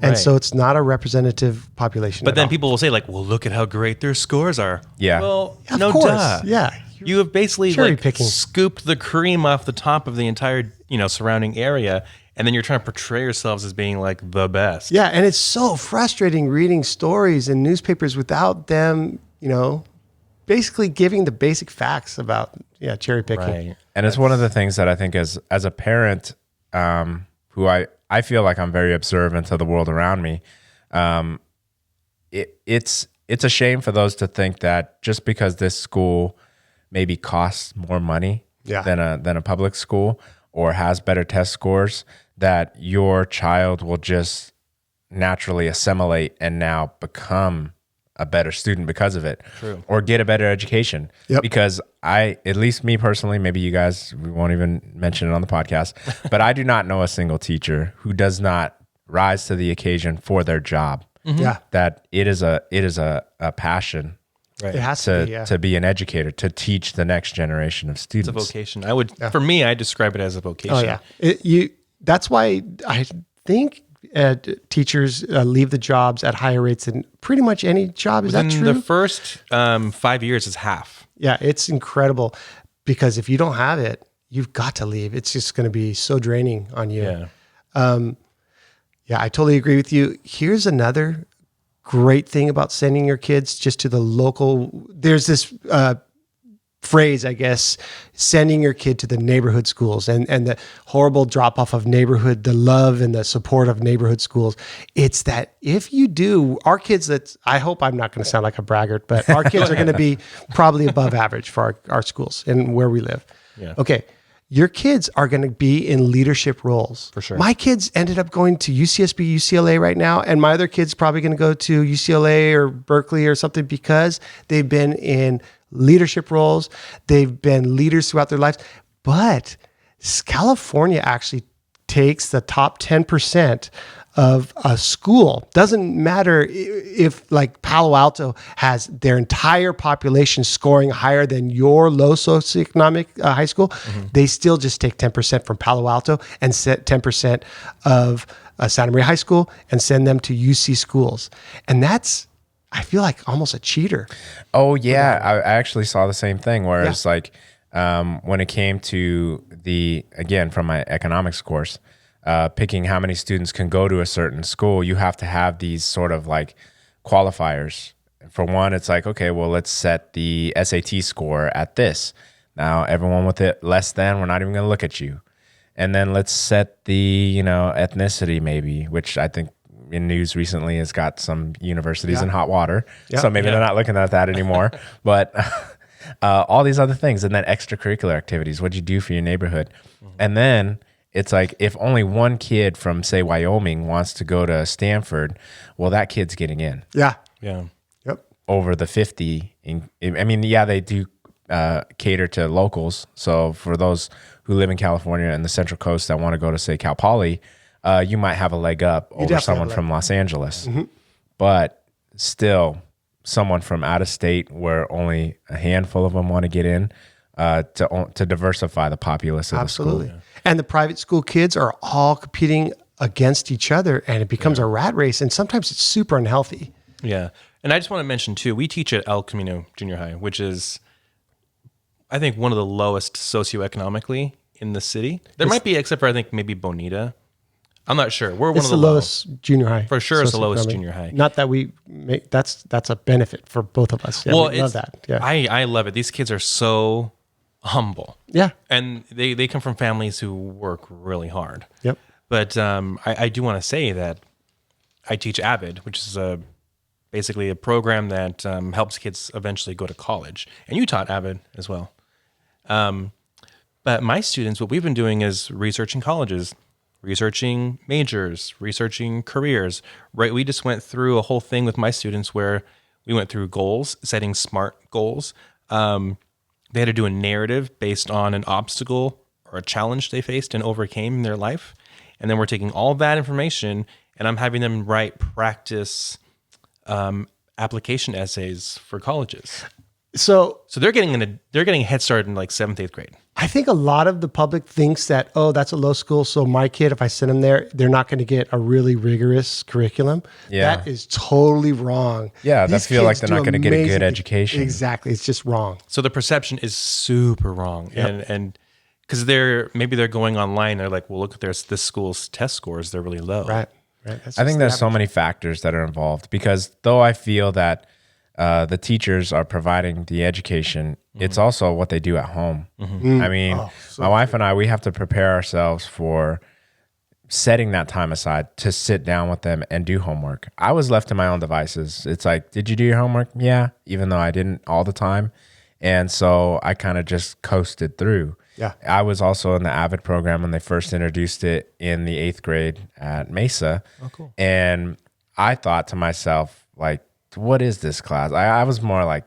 And Right. so it's not a representative population. But at then all. people will say like, well, look at how great their scores are. Yeah. Well, Of no course. duh. Yeah. You have basically Cherry like picking. scooped the cream off the top of the entire, surrounding area. And then you're trying to portray yourselves as being like the best. Yeah. And it's so frustrating reading stories in newspapers without them, basically giving the basic facts about cherry picking. Right. And it's one of the things that I think as a parent, who I feel like I'm very observant of the world around me. It's a shame for those to think that just because this school maybe costs more money than a public school or has better test scores, that your child will just naturally assimilate and now become a better student because of it. True. Or get a better education. Yep. Because at least me personally, maybe you guys, we won't even mention it on the podcast, but I do not know a single teacher who does not rise to the occasion for their job. Yeah. That it is a passion Right. It has to be, yeah. to be an educator, to teach the next generation of students. It's a vocation. For me, I describe it as a vocation. Oh yeah. That's why I think teachers leave the jobs at higher rates than pretty much any job. Is that Within true? the first 5 years is half. Yeah, it's incredible because if you don't have it, you've got to leave. It's just going to be so draining on you. Yeah. Yeah, I totally agree with you. Here's another great thing about sending your kids just to the local. There's this phrase, I guess, sending your kid to the neighborhood schools and the horrible drop off of neighborhood, the love and the support of neighborhood schools. It's that if you do, our kids, I hope I'm not going to sound like a braggart, but our kids are going to be probably above average for our schools and where we live. Yeah. Okay. Your kids are going to be in leadership roles. For sure. My kids ended up going to UCSB, UCLA right now, and my other kid's probably going to go to UCLA or Berkeley or something because they've been in leadership roles. They've been leaders throughout their lives. But California actually takes the top 10% of a school. Doesn't matter if like Palo Alto has their entire population scoring higher than your low socioeconomic high school, they still just take 10% from Palo Alto and set 10% of Santa Maria High School and send them to UC schools. And that's, I feel like almost a cheater. Oh yeah, I actually saw the same thing. Whereas like when it came to again from my economics course, picking how many students can go to a certain school, you have to have these sort of like qualifiers. For one, it's like, okay, well, let's set the SAT score at this. Now, everyone with it less than, we're not even going to look at you. And then let's set the, ethnicity maybe, which I think in news recently has got some universities in hot water. Yeah. So maybe they're not looking at that anymore. But all these other things, and then extracurricular activities, what'd you do for your neighborhood? And then it's like if only one kid from, say, Wyoming wants to go to Stanford, well, that kid's getting in Yeah. Yeah. Yep. over the 50. I mean, yeah, they do cater to locals. So for those who live in California and the Central Coast that want to go to, say, Cal Poly, you might have a leg up over definitely someone have a from Los Angeles. But still, someone from out of state where only a handful of them want to get in, to diversify the populace of Absolutely. the school. And the private school kids are all competing against each other and it becomes a rat race. And sometimes it's super unhealthy. Yeah. And I just want to mention too, we teach at El Camino Junior High, which is, I think, one of the lowest socioeconomically in the city. There might be, except for I think maybe Bonita. I'm not sure. We're one It's of the the lowest junior high. For sure it's the lowest socioeconomic. junior high. Not that we make, that's a benefit for both of us. Yeah, we love that. Yeah. I love it. These kids are so humble. Yeah. And they come from families who work really hard. Yep. But I do want to say that I teach AVID, which is basically a program that helps kids eventually go to college. And you taught AVID as well. But my students, what we've been doing is researching colleges, researching majors, researching careers, right? We just went through a whole thing with my students where we went through goals, setting SMART goals. They had to do a narrative based on an obstacle or a challenge they faced and overcame in their life. And then we're taking all that information and I'm having them write practice application essays for colleges. So So they're getting a head start in like 7th, 8th grade. I think a lot of the public thinks that, oh, that's a low school. So my kid, if I send him there, they're not going to get a really rigorous curriculum. Yeah. That is totally wrong. Yeah, they These feel like kids they're not do gonna get a good amazing- education. Exactly. It's just wrong. So the perception is super wrong. And because maybe they're going online, they're like, well, look at this school's test scores, they're really low. Right. Right. That's I just think the there's so average. many factors that are involved because though I feel that the teachers are providing the education. It's also what they do at home. I mean, my wife and I, we have to prepare ourselves for setting that time aside to sit down with them and do homework. I was left to my own devices. It's like, did you do your homework? Yeah, even though I didn't all the time. And so I kind of just coasted through. Yeah. I was also in the AVID program when they first introduced it in the 8th grade at Mesa. Oh, cool. And I thought to myself, like, what is this class? I was more like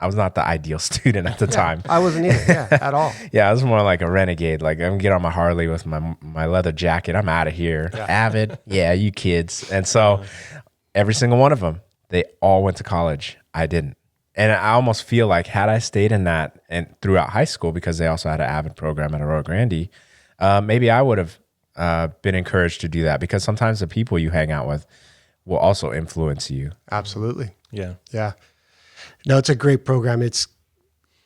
I was not the ideal student at the time. I wasn't either, at all. Yeah, I was more like a renegade. Like, I'm gonna get on my Harley with my leather jacket. I'm out of here. AVID, yeah, you kids. And so every single one of them, they all went to college. I didn't. And I almost feel like had I stayed in that and throughout high school, because they also had an AVID program at Arroyo Grande, maybe I would have been encouraged to do that, because sometimes the people you hang out with will also influence you. Absolutely. Yeah. Yeah. No, it's a great program. It's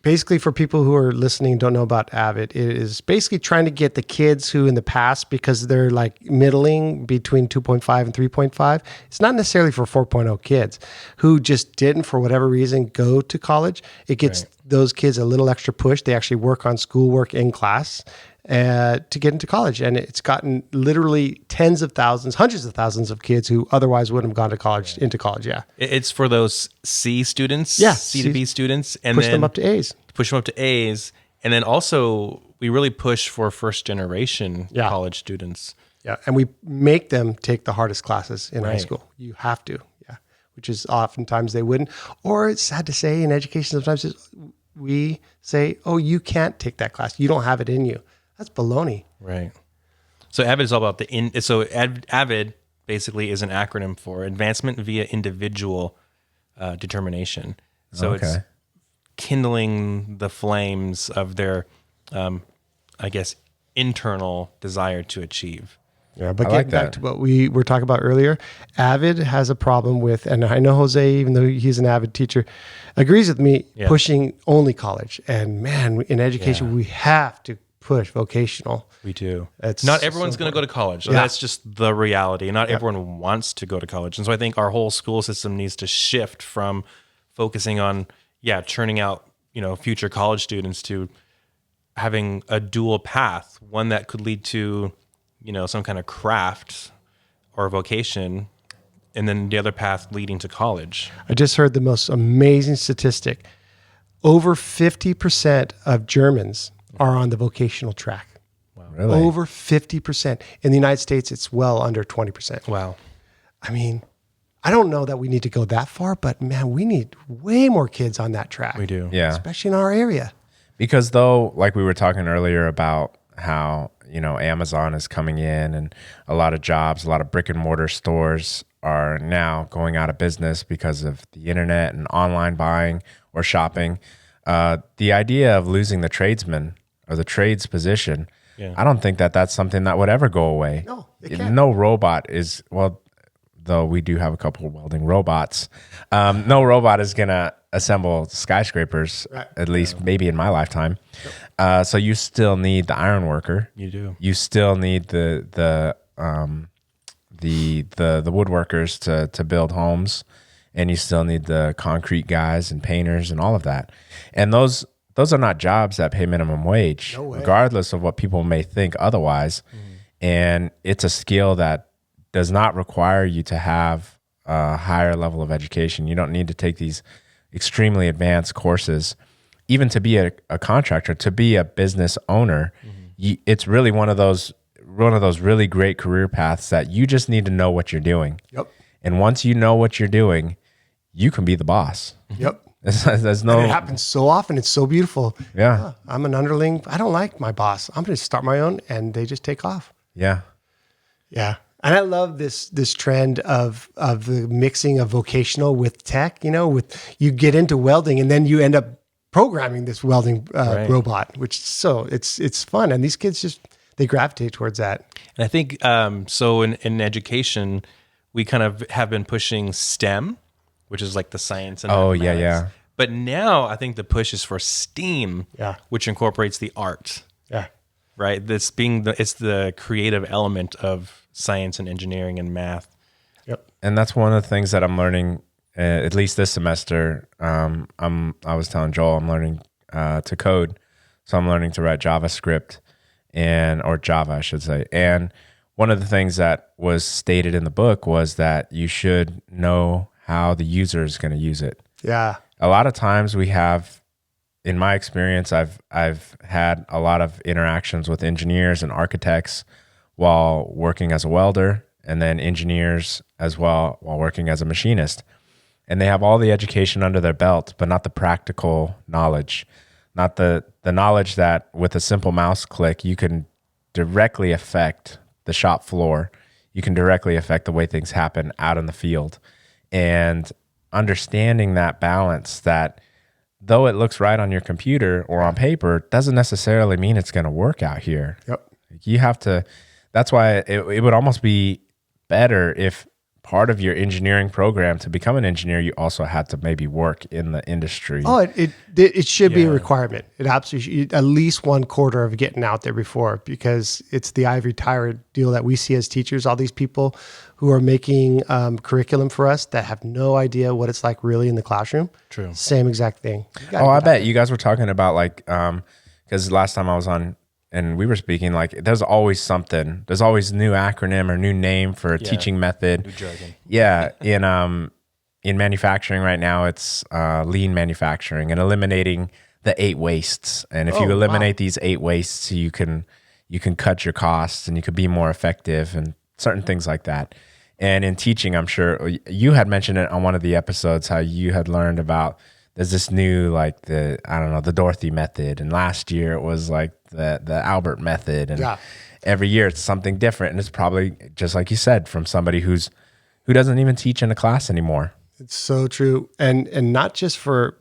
basically, for people who are listening and don't know about AVID, it is basically trying to get the kids who in the past, because they're like middling between 2.5 and 3.5, it's not necessarily for 4.0 kids who just didn't, for whatever reason, go to college. It gets those kids a little extra push. They actually work on schoolwork in class to get into college. And it's gotten literally tens of thousands, hundreds of thousands of kids who otherwise wouldn't have gone to college, into college. Yeah. It's for those C students, Yeah, C to B students, and Push then them up to A's. push them up to A's. And then also we really push for first generation college students. Yeah. And we make them take the hardest classes in high Right. school. You have to. Yeah. Which is oftentimes they wouldn't. Or it's sad to say, in education, sometimes we say, oh, you can't take that class. You don't have it in you. That's baloney. Right. So AVID is all about AVID basically is an acronym for Advancement via Individual Determination. So it's kindling the flames of their, I guess, internal desire to achieve. Yeah, but I getting like back that. to what we were talking about earlier, AVID has a problem with, and I know Jose, even though he's an AVID teacher, agrees with me, pushing only college. And man, in education, we have to push vocational. We do. It's Not everyone's so going to go to college. So Yeah. that's just the reality. Not everyone wants to go to college. And so I think our whole school system needs to shift from focusing on, churning out, future college students to having a dual path, one that could lead to, some kind of craft or vocation, and then the other path leading to college. I just heard the most amazing statistic. Over 50% of Germans are on the vocational track. Really? Over 50%. In the United States, it's well under 20%. Wow. I mean, I don't know that we need to go that far, but man, we need way more kids on that track. We do. Yeah. Especially in our area. Because though, like we were talking earlier about how, Amazon is coming in, and a lot of jobs, a lot of brick and mortar stores are now going out of business because of the internet and online buying or shopping. The idea of losing the tradesman or the trades position, I don't think that that's something that would ever go away. No, it can't. No robot is, well, though we do have a couple of welding robots. No robot is going to assemble skyscrapers, at least maybe in my lifetime. So you still need the iron worker. You do. You still need the woodworkers to build homes, and you still need the concrete guys and painters and all of that. And those are not jobs that pay minimum wage, regardless of what people may think otherwise. And it's a skill that does not require you to have a higher level of education. You don't need to take these extremely advanced courses, even to be a contractor, to be a business owner. It's really one of those really great career paths that you just need to know what you're doing. Yep. And once you know what you're doing, you can be the boss. Yep. There's no. And it happens so often. It's so beautiful. Yeah. I'm an underling. I don't like my boss. I'm going to start my own, and they just take off. Yeah. Yeah. And I love this trend of the mixing of vocational with tech, with you get into welding and then you end up programming this welding robot, which it's fun. And these kids they gravitate towards that. And I think, so in education, we kind of have been pushing STEM, which is like the science and mathematics. yeah. But now I think the push is for STEAM, which incorporates the art. Yeah. Right. It's the creative element of science and engineering and math. Yep. And that's one of the things that I'm learning at least this semester, I was telling Joel I'm learning to code, so I'm learning to write JavaScript or Java, I should say. And one of the things that was stated in the book was that you should know how the user is going to use it. Yeah. A lot of times we have, in my experience, I've had a lot of interactions with engineers and architects while working as a welder, and then engineers as well while working as a machinist. And they have all the education under their belt, but not the practical knowledge, not the knowledge that with a simple mouse click, you can directly affect the shop floor. You can directly affect the way things happen out in the field. And understanding that balance, that though it looks right on your computer or on paper, doesn't necessarily mean it's going to work out here. Yep. You have to, that's why it would almost be better if part of your engineering program to become an engineer, you also had to maybe work in the industry. Oh, it should be a requirement. It absolutely should, at least 1/4 of getting out there before, because it's the ivory tower deal that we see as teachers. All these people who are making curriculum for us that have no idea what it's like really in the classroom. True. Same exact thing. Oh, I bet you guys were talking about like, because last time I was on and we were speaking, like there's always something. There's always new acronym or new name for a teaching method. New jargon. Yeah, in manufacturing right now, it's lean manufacturing and eliminating the 8 wastes. And if you eliminate these 8 wastes, you can cut your costs and you could be more effective and certain things like that. And in teaching, I'm sure you had mentioned it on one of the episodes how you had learned about there's this new like the Dorothy method, and last year it was like the Albert method, and every year it's something different, and it's probably just like you said from somebody who doesn't even teach in a class anymore. It's so true, and not just for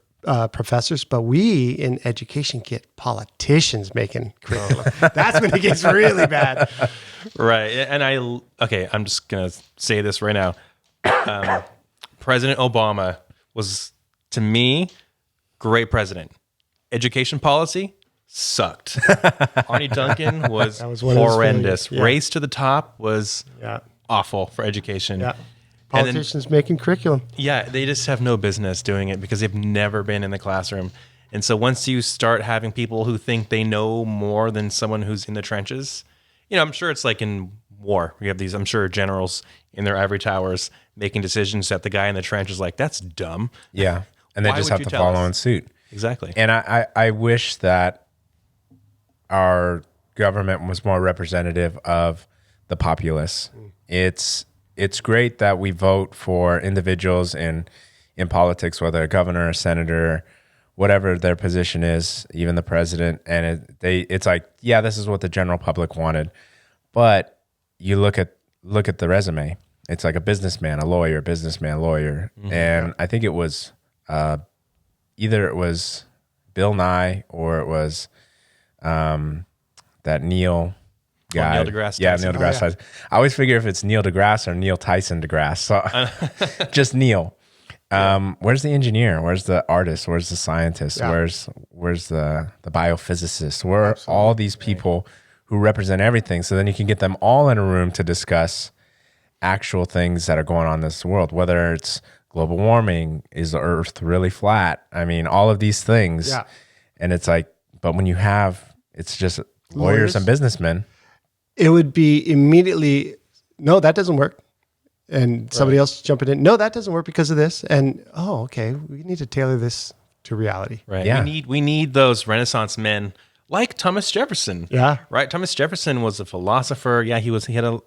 professors, but we in education get politicians making curriculum. That's when it gets really bad. Right. And I'm just going to say this right now. President Obama was, to me, great president. Education policy sucked. Arnie Duncan was horrendous. Race to the top was awful for education. Yeah. Politicians making curriculum. Yeah, they just have no business doing it because they've never been in the classroom. And so once you start having people who think they know more than someone who's in the trenches, I'm sure it's like in war. We have these, I'm sure, generals in their ivory towers making decisions that the guy in the trench is like, that's dumb. Yeah. And they Why just would have you to tell follow us? in suit. Exactly. And I wish that our government was more representative of the populace. It's great that we vote for individuals in politics, whether a governor, a senator, whatever their position is, even the president. And it's like, yeah, this is what the general public wanted. But you look at the resume. It's like a businessman, a lawyer, businessman, lawyer. Mm-hmm. And I think it was either it was Bill Nye or it was that Neil guy. Neil deGrasse Tyson. Yeah, Neil deGrasse Tyson. I always figure if it's Neil deGrasse or Neil Tyson deGrasse. So just Neil. Where's the engineer? Where's the artist? Where's the scientist? Yeah. Where's the biophysicist? Where are all these people who represent everything? So then you can get them all in a room to discuss actual things that are going on in this world, whether it's global warming, is the earth really flat? I mean, all of these things. Yeah. And it's like, but when you have, it's just lawyers and businessmen. It would be immediately, no, that doesn't work. And somebody else jumping in, no, that doesn't work because of this. And, okay, we need to tailor this to reality. Right. Yeah. We need those Renaissance men like Thomas Jefferson. Yeah. Right. Thomas Jefferson was a philosopher. Yeah. He had a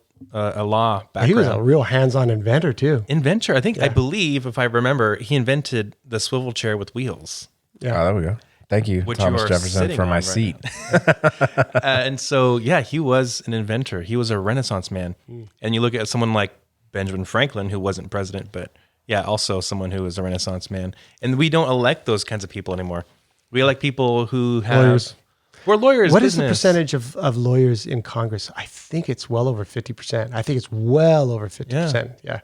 law background. He was a real hands-on inventor too. I believe, if I remember, he invented the swivel chair with wheels. Yeah. Oh, there we go. Thank you, Thomas Jefferson, for my seat. And so, yeah, he was an inventor. He was a Renaissance man. And you look at someone like Benjamin Franklin, who wasn't president, but yeah, also someone who was a Renaissance man. And we don't elect those kinds of people anymore. We elect people who have... Lawyers. We're lawyers. What is the percentage of lawyers in Congress? I think it's well over 50%. I think it's well over 50%. Yeah.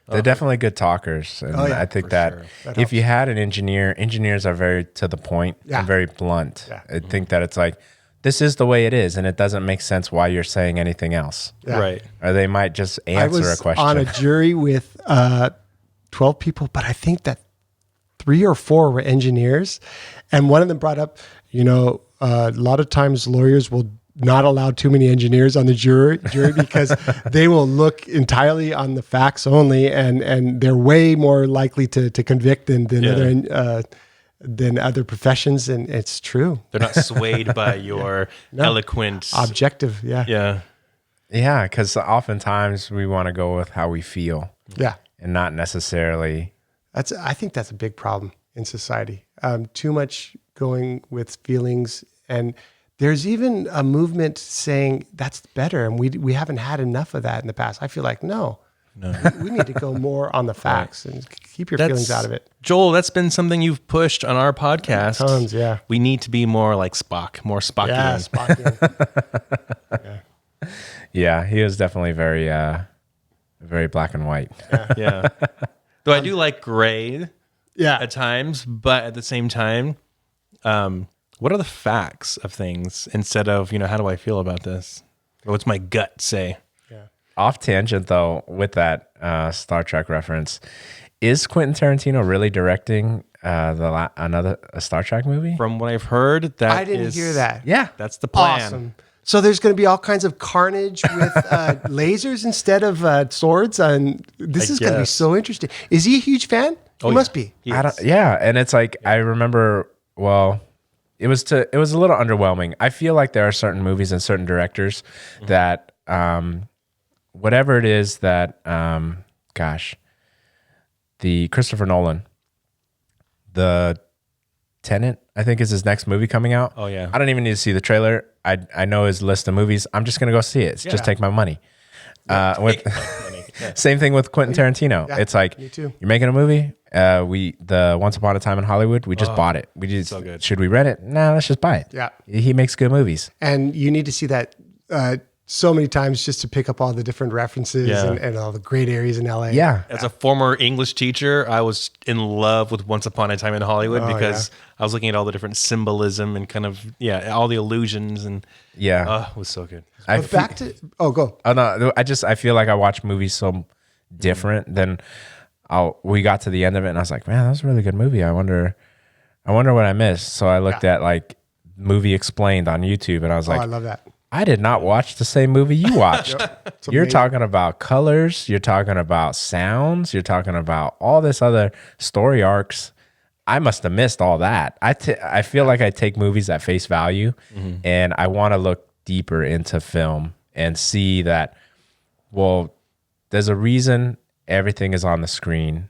They're definitely good talkers. And I think that if you had an engineers are very to the point and very blunt. Yeah. I think that it's like, this is the way it is, and it doesn't make sense why you're saying anything else. Yeah. Right. Or they might just answer a question. I was on a jury with 12 people, but I think that 3 or 4 were engineers. And one of them brought up, a lot of times lawyers will not allow too many engineers on the jury because they will look entirely on the facts only, and they're way more likely to convict than other professions. And it's true. They're not swayed by your eloquent Objective. Yeah. Yeah, because oftentimes we want to go with how we feel Yeah. and not necessarily. I think that's a big problem in society. Too much going with feelings, and there's even a movement saying that's better, and we haven't had enough of that in the past. I feel like no, we need to go more on the facts and keep your feelings out of it. Joel, that's been something you've pushed on our podcast. Tons, yeah. We need to be more like Spock, more Spockian. Yeah, Spockian. Yeah, he was definitely very, very black and white. Yeah. Though I do like gray Yeah. at times, but at the same time, what are the facts of things instead of, how do I feel about this? Or what's my gut say? Off tangent though, with that Star Trek reference, is Quentin Tarantino really directing another Star Trek movie? From what I've heard, that I didn't hear that. Yeah, That's the plan. Awesome. So there's going to be all kinds of carnage with lasers instead of swords, and this is going to be guess. so interesting. Is he a huge fan? He must be. Yes. yeah, and it's like I remember. Well, it was a little underwhelming. I feel like there are certain movies and certain directors that whatever it is that the Christopher Nolan, the Tenet, I think is his next movie coming out. Oh, yeah. I don't even need to see the trailer. I know his list of movies. I'm just gonna go see it. Just take my money. Same thing with Quentin Tarantino. Yeah, it's like me too. you're making a movie. The Once Upon a Time in Hollywood. We just bought it. We just so good. Should we rent it? Nah, let's just buy it. Yeah. He makes good movies. And you need to see that so many times just to pick up all the different references Yeah. and all the great areas in LA. Yeah. As a former English teacher, I was in love with Once Upon a Time in Hollywood because I was looking at all the different symbolism and kind of, all the illusions, and Yeah. it was so good. I But back to go. Oh no! I feel like I watch movies so different than we got to the end of it, and I was like, man, that was a really good movie. I wonder what I missed. So I looked at like Movie Explained on YouTube, and I was I like, love that. I did not watch the same movie you watched. You're amazing. talking about colors. You're talking about sounds. You're talking about all this other story arcs. I must have missed all that. I feel like I take movies at face value, and I want to look deeper into film and see that, well, there's a reason everything is on the screen,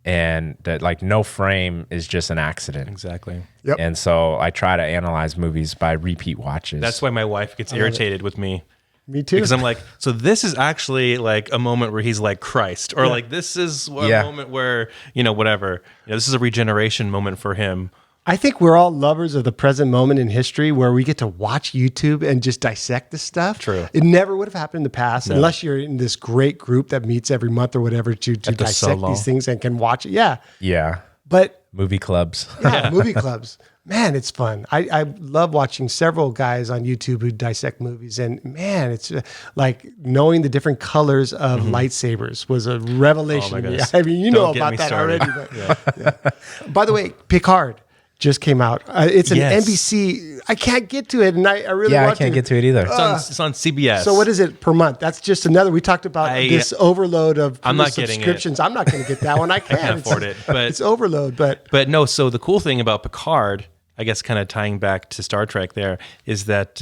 and that like no frame is just an accident. Exactly. Yep. And so I try to analyze movies by repeat watches. That's why my wife gets irritated with me. Me too. Because I'm like, so this is actually like a moment where he's like Christ, or like this is a moment where, whatever. This is a regeneration moment for him. I think we're all lovers of the present moment in history where we get to watch YouTube and just dissect this stuff. True. It never would have happened in the past unless you're in this great group that meets every month or whatever to dissect solo. these things and can watch it. Yeah. yeah, But movie clubs. yeah, movie clubs. Man, it's fun. I love watching several guys on YouTube who dissect movies. And man, it's like knowing the different colors of lightsabers was a revelation to me. goodness. I mean, you Don't know get about me that started. already. But, yeah. By the way, Picard just came out. It's an Yes. NBC. I can't get to it, and I really Yeah, I want can't get to it either. It's on CBS. So what is it per month? That's just another. We talked about this overload of I'm not getting it. subscriptions. I'm not going to get that one. I can't afford it, but- it's overload. But No, so the cool thing about Picard, I guess kind of tying back to Star Trek there, is that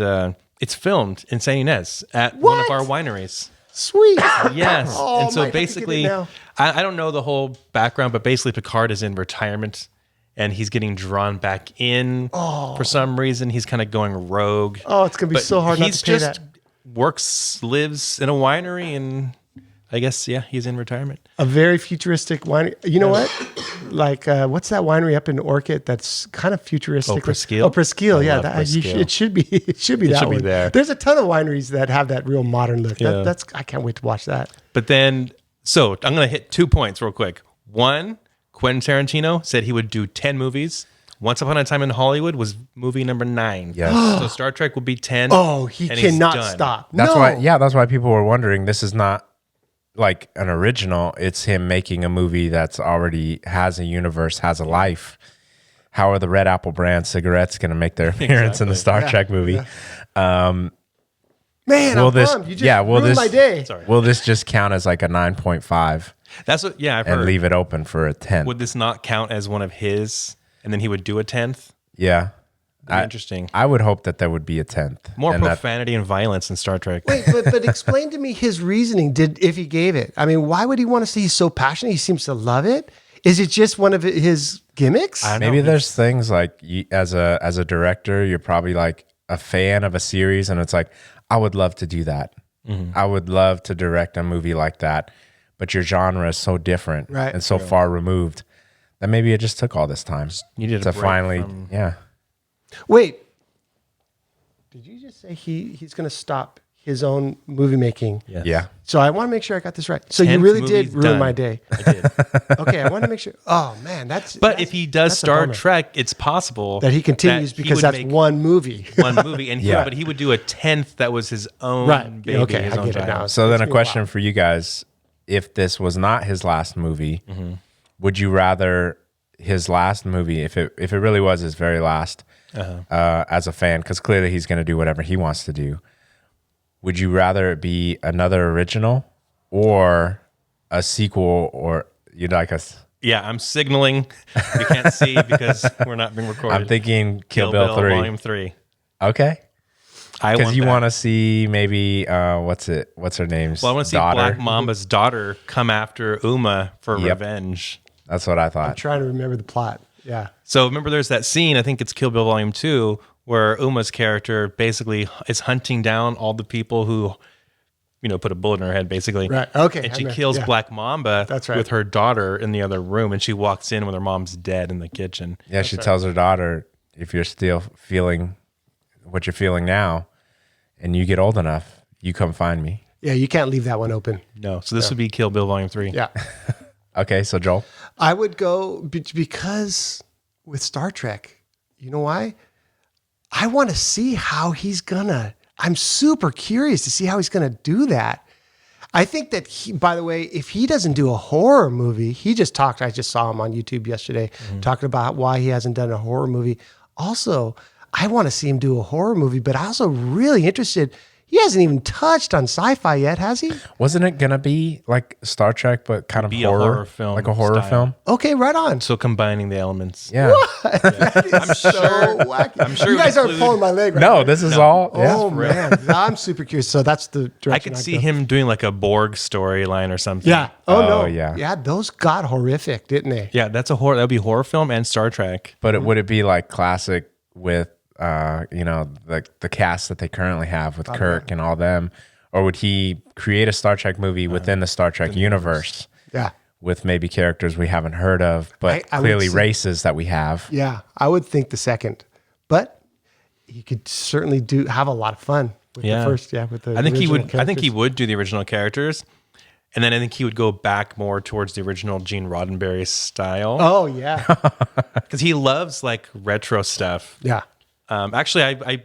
it's filmed in San Ynez at one of What? our wineries. sweet. Yes. Oh, and might so have to get it basically, now. I don't know the whole background, but basically Picard is in retirement and he's getting drawn back in for some reason. He's kind of going rogue. Oh, it's gonna be But so hard not he's to pay just works, lives in a winery, and I guess, he's in retirement. A very futuristic winery. You know what? Like, what's that winery up in Orchid that's kind of futuristic? Oh, Presqu'île? Oh, Presqu'île. Yeah, love Presqu'île. Presqu'île. It should be. It should be that should be one. there. There's a ton of wineries that have that real modern look. Yeah. That's. I can't wait to watch that. But then, so I'm going to hit 2 points real quick. One, Quentin Tarantino said he would do 10 movies. Once Upon a Time in Hollywood was movie number 9. Yes. So Star Trek will be 10. Oh, he and he's cannot done. stop. That's no. why. Yeah, that's why people were wondering. This is not like an original. It's him making a movie that's already has a universe, has a life. How are the Red Apple brand cigarettes going to make their appearance in the Star Trek movie? Man, Will I'm this? bummed. You just Yeah. Will ruined this? my day. Sorry. Will this just count as like a 9.5 That's what. Yeah, I've and heard. leave it open for a 10? Would this not count as one of his, and then he would do a 10th? Yeah. Interesting. I would hope that there would be a 10th. More and that- profanity and violence in Star Trek. Wait, but explain to me his reasoning. If he gave it, I mean, why would he want to see? He's so passionate. He seems to love it. Is it just one of his gimmicks? I don't Maybe know. there's things like as a director, you're probably like a fan of a series, and it's like, I would love to do that. I would love to direct a movie like that, but your genre is so different Right. and so far removed that maybe it just took all this time Needed a to break finally, from- yeah. Wait, did you just say he's going to stop his own movie making? Yes. Yeah. So I want to make sure I got this right. So you 10th really did movie's ruin done. my day. I did. Okay, I want to make sure. Oh man, But if he does that's a Star bummer. Trek, it's possible that he continues that he because would that's make one movie. one movie, and Yeah. but he would do a 10th that was his own Right. baby, Okay, his I own get it child. now. So then It's a been a question while. for you guys: if this was not his last movie, would you rather his last movie, if it really was his very last, as a fan, because clearly he's going to do whatever he wants to do, would you rather it be another original or a sequel, or you'd like us? Yeah, I'm signaling. You can't see because we're not being recorded. I'm thinking Kill Bill 3. Volume 3. Okay. I Because want you that. want to see maybe what's her name's Well, I want to see daughter. Black Mamba's daughter come after Uma for Yep. revenge. That's what I I'm thought. trying to remember the plot. Yeah. So remember, there's that scene. I think it's Kill Bill Volume 2, where Uma's character basically is hunting down all the people who, put a bullet in her head, basically. Right. Okay. And I she know. kills Yeah. Black Mamba That's right. with her daughter in the other room, and she walks in when her mom's dead in the kitchen. Yeah, she tells her daughter, if you're still feeling what you're feeling now and you get old enough, you come find me. Yeah, you can't leave that one open. No, so this would be Kill Bill Volume 3. Yeah. Okay, so Joel. I would go because with Star Trek, you know why? I want to see how I'm super curious to see how he's gonna do that. I think that by the way, if he doesn't do a horror movie, I just saw him on YouTube yesterday talking about why he hasn't done a horror movie. Also, I want to see him do a horror movie, but I'm also really interested. He hasn't even touched on sci-fi yet, has he? Wasn't it going to be like Star Trek, but kind of Be a horror? horror film Like a horror style. film? Okay, right on. So combining the elements. Yeah. I'm so wacky. I'm sure you it would guys are include- pulling my leg right No, now. this is all. Yeah. Oh man, I'm super curious. So that's the direction I could see go. him doing like a Borg storyline or something. Yeah. Oh, no. yeah. Yeah. Those got horrific, didn't they? Yeah, that's a horror. That would be horror film and Star Trek. But would it be like classic with, the cast that they currently have with Kirk and all them? Or would he create a Star Trek movie within the Star Trek universe Yeah. with maybe characters we haven't heard of, but I would clearly say- races that we have? Yeah. I would think the second, but he could certainly have a lot of fun with Yeah. the first. Yeah. With the I think he original would. I think he characters. would do the original characters, and then I think he would go back more towards the original Gene Roddenberry style Oh yeah. because he loves like retro stuff. Yeah. Actually,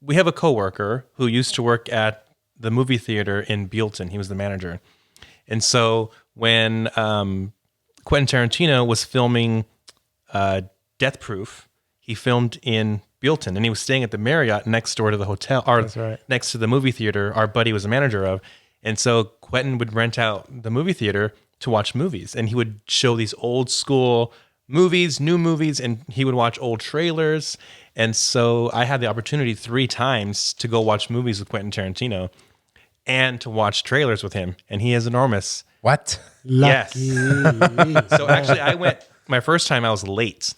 we have a coworker who used to work at the movie theater in Buellton. He was the manager, and so when Quentin Tarantino was filming Death Proof, he filmed in Buellton, and he was staying at the Marriott next door to the hotel, or That's right. next to the movie theater our buddy was a manager of. And so Quentin would rent out the movie theater to watch movies, and he would show these old school movies, new movies, and he would watch old trailers. And so I had the opportunity 3 times to go watch movies with Quentin Tarantino and to watch trailers with him, and he is enormous. What? Yes. Lucky. So actually, I went my first time. I was late,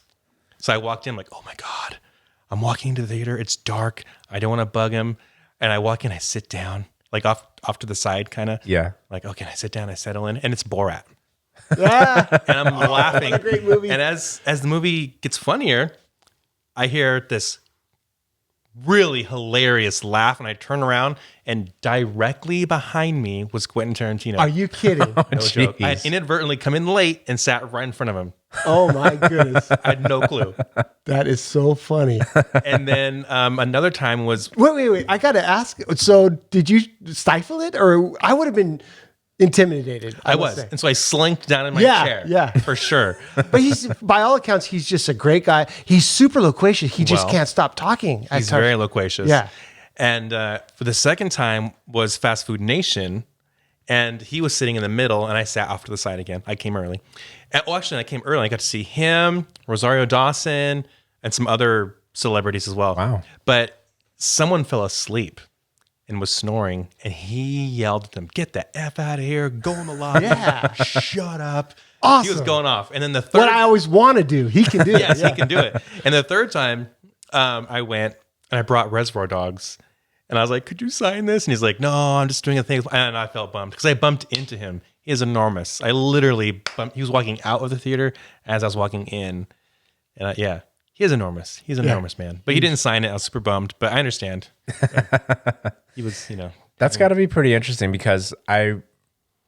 so I walked in like, "Oh my god, I'm walking into the theater. It's dark. I don't want to bug him." And I walk in, I sit down, like off to the side, kind of. Yeah. Like, okay, I sit down, I settle in, and it's Borat, Yeah. and I'm laughing. great movie. And as the movie gets funnier, I hear this really hilarious laugh, and I turn around, and directly behind me was Quentin Tarantino. Are you kidding? No joke. I had Jeez. inadvertently come in late and sat right in front of him. Oh my goodness. I had no clue. That is so funny. And then another time was Wait. I got to ask. So, did you stifle it, or I would have been intimidated. I will was. say. And so I slinked down in my Yeah, chair. yeah. For sure. But he's, by all accounts, he's just a great guy. He's super loquacious. He just Well, can't stop talking. at He's times. very loquacious. Yeah. And for the second time was Fast Food Nation. And he was sitting in the middle, and I sat off to the side again. I came early. And, actually, I came early. I got to see him, Rosario Dawson, and some other celebrities as well. Wow. But someone fell asleep and was snoring, and he yelled at them, "Get the F out of here. Go in the lobby. Yeah. Shut up." Awesome. He was going off. And then the third What I always want to do. He can do it. yes, he can do it. And the third time, I went and I brought Reservoir Dogs, and I was like, "Could you sign this?" And he's like, "No, I'm just doing a thing." And I felt bummed because I bumped into him. He is enormous. I literally bumped. He was walking out of the theater as I was walking in, and yeah, he is enormous. He's an enormous man. But he didn't sign it. I was super bummed, but I understand. He was, That's got to be pretty interesting because I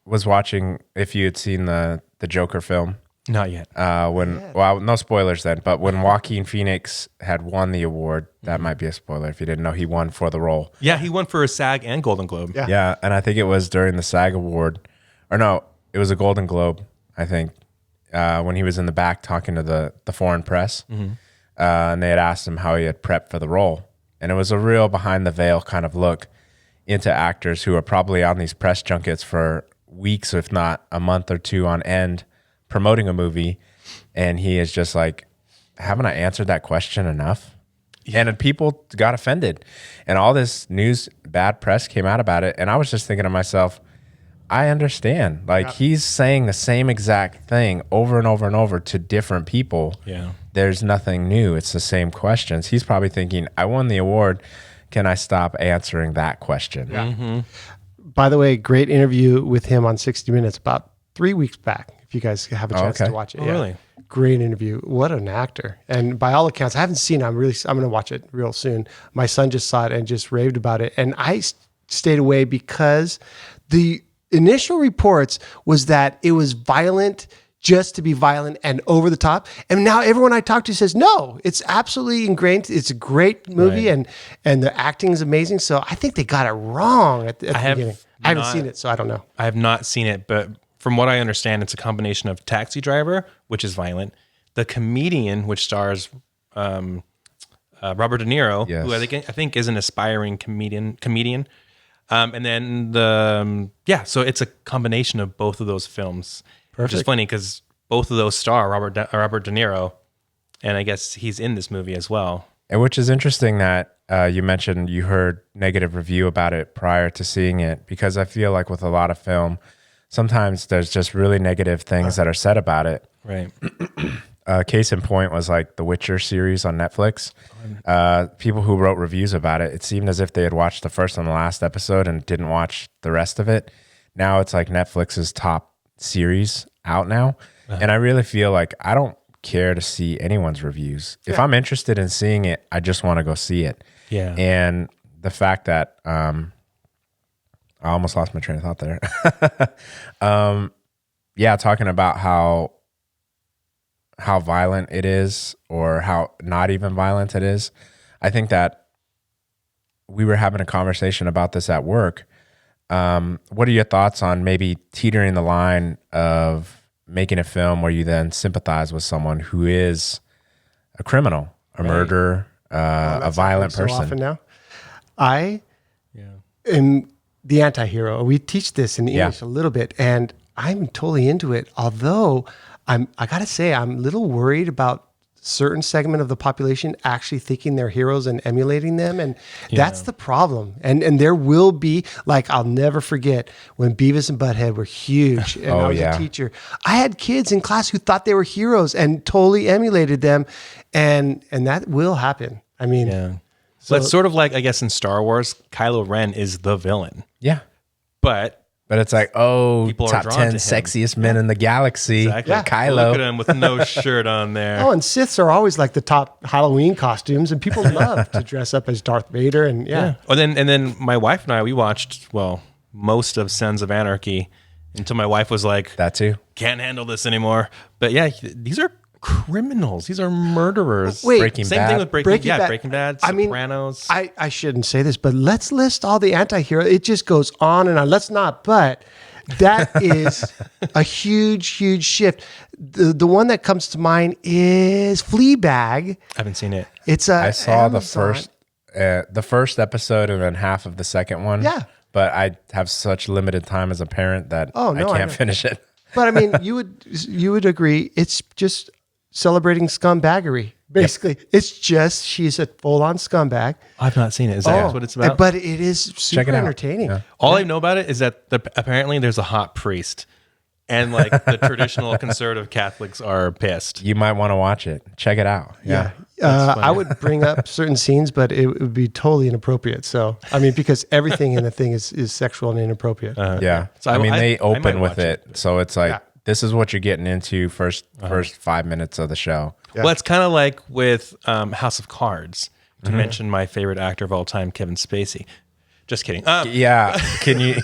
was watching. If you had seen the Joker film, not yet. well, no spoilers then, but when Joaquin Phoenix had won the award, that might be a spoiler if you didn't know he won for the role. Yeah, he won for a SAG and Golden Globe. Yeah. Yeah, and I think it was during the SAG award, or no, it was a Golden Globe, I think, when he was in the back talking to the foreign press, and they had asked him how he had prepped for the role, and it was a real behind the veil kind of look into actors who are probably on these press junkets for weeks, if not a month or two on end, promoting a movie, and he is just like, haven't I answered that question enough? Yeah. And people got offended, and all this news, bad press came out about it, and I was just thinking to myself, I understand. Like, he's saying the same exact thing over and over and over to different people. Yeah. There's nothing new. It's the same questions. He's probably thinking, I won the award. Can I stop answering that question? Yeah. By the way, great interview with him on 60 Minutes about 3 weeks back. If you guys have a chance to watch it. Oh, really? Great interview. What an actor. And by all accounts, I haven't seen it. I'm going to watch it real soon. My son just saw it and just raved about it. And I stayed away because the initial reports was that it was violent just to be violent and over the top. And now everyone I talk to says, no, it's absolutely ingrained. It's a great movie, Right. and the acting is amazing. So I think they got it wrong at the beginning. I haven't seen it, so I don't know. I have not seen it, but from what I understand, it's a combination of Taxi Driver, which is violent, The Comedian, which stars Robert De Niro, Yes. who I think is an aspiring comedian. And then so it's a combination of both of those films. Which is funny because both of those star Robert De Niro, and I guess he's in this movie as well. And which is interesting that you mentioned you heard negative review about it prior to seeing it, because I feel like with a lot of film, sometimes there's just really negative things that are said about it. Right. Case in point was like the Witcher series on Netflix. People who wrote reviews about it, it seemed as if they had watched the first and the last episode and didn't watch the rest of it. Now it's like Netflix's top series out now. And I really feel like I don't care to see anyone's reviews. If I'm interested in seeing it, I just want to go see it. Yeah. And the fact that I almost lost my train of thought there. Talking about how violent it is, or how not even violent it is. I think that we were having a conversation about this at work. What are your thoughts on maybe teetering the line of making a film where you then sympathize with someone who is a criminal, a murderer, a violent So person? often now, I am the anti-hero. We teach this in English a little bit, and I'm totally into it. Although I got to say, I'm a little worried about certain segment of the population actually thinking they're heroes and emulating them. And that's the problem. And there will be, like, I'll never forget when Beavis and Butthead were huge. And I was a teacher. I had kids in class who thought they were heroes and totally emulated them. And that will happen. I mean, So it's sort of like, I guess in Star Wars, Kylo Ren is the villain. Yeah. But it's like, People are top drawn 10 to him. sexiest men in the galaxy. exactly. Kylo. Look at him with no shirt on there. oh, and Siths are always like the top Halloween costumes, and people love to dress up as Darth Vader. And And then my wife and I, we watched, most of Sons of Anarchy until my wife was like, That too. can't handle this anymore. But yeah, these are criminals. These are murderers. Wait, Breaking Same Bad. thing with Breaking Bad, I mean, Sopranos. I shouldn't say this, but let's list all the anti-heroes. It just goes on and on. Let's not, but That is a huge shift. The one that comes to mind is Fleabag. I haven't seen it. It's I saw Amazon. the first episode and then half of the second one. Yeah. But I have such limited time as a parent that Oh, no, I I can't know. finish it. But I mean, you would agree it's just celebrating scumbaggery. Basically, it's just she's a full-on scumbag. I've not seen it. Is that what it's about? But it is super Check it out. entertaining. Yeah. All I know about it is that apparently there's a hot priest, and like the traditional conservative Catholics are pissed. You might want to watch it. Check it out. Yeah. I would bring up certain scenes, but it would be totally inappropriate. So, I mean, because everything in the thing is sexual and inappropriate. Yeah. So I mean, they I might open with watch it. So it's like, Yeah. this is what you're getting into first 5 minutes of the show. Yeah. Well, it's kind of like with House of Cards, to mention my favorite actor of all time, Kevin Spacey. Just kidding. Yeah. Can you?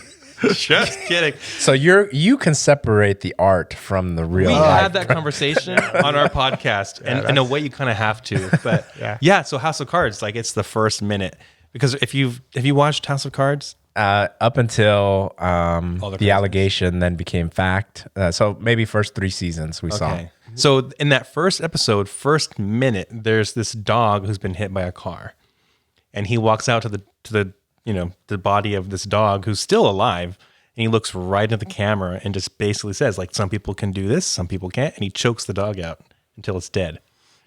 Just kidding. So you can separate the art from the real We life. had that conversation on our podcast, and in a way, you kind of have to. But Yeah. so House of Cards, like it's the first minute because if you watched House of Cards, Up until the the craziness. allegation then became fact. So maybe first 3 seasons we saw. okay. So in that first episode, first minute, there's this dog who's been hit by a car, and he walks out to the the body of this dog who's still alive, and he looks right into the camera and just basically says like, some people can do this, some people can't, and he chokes the dog out until it's dead.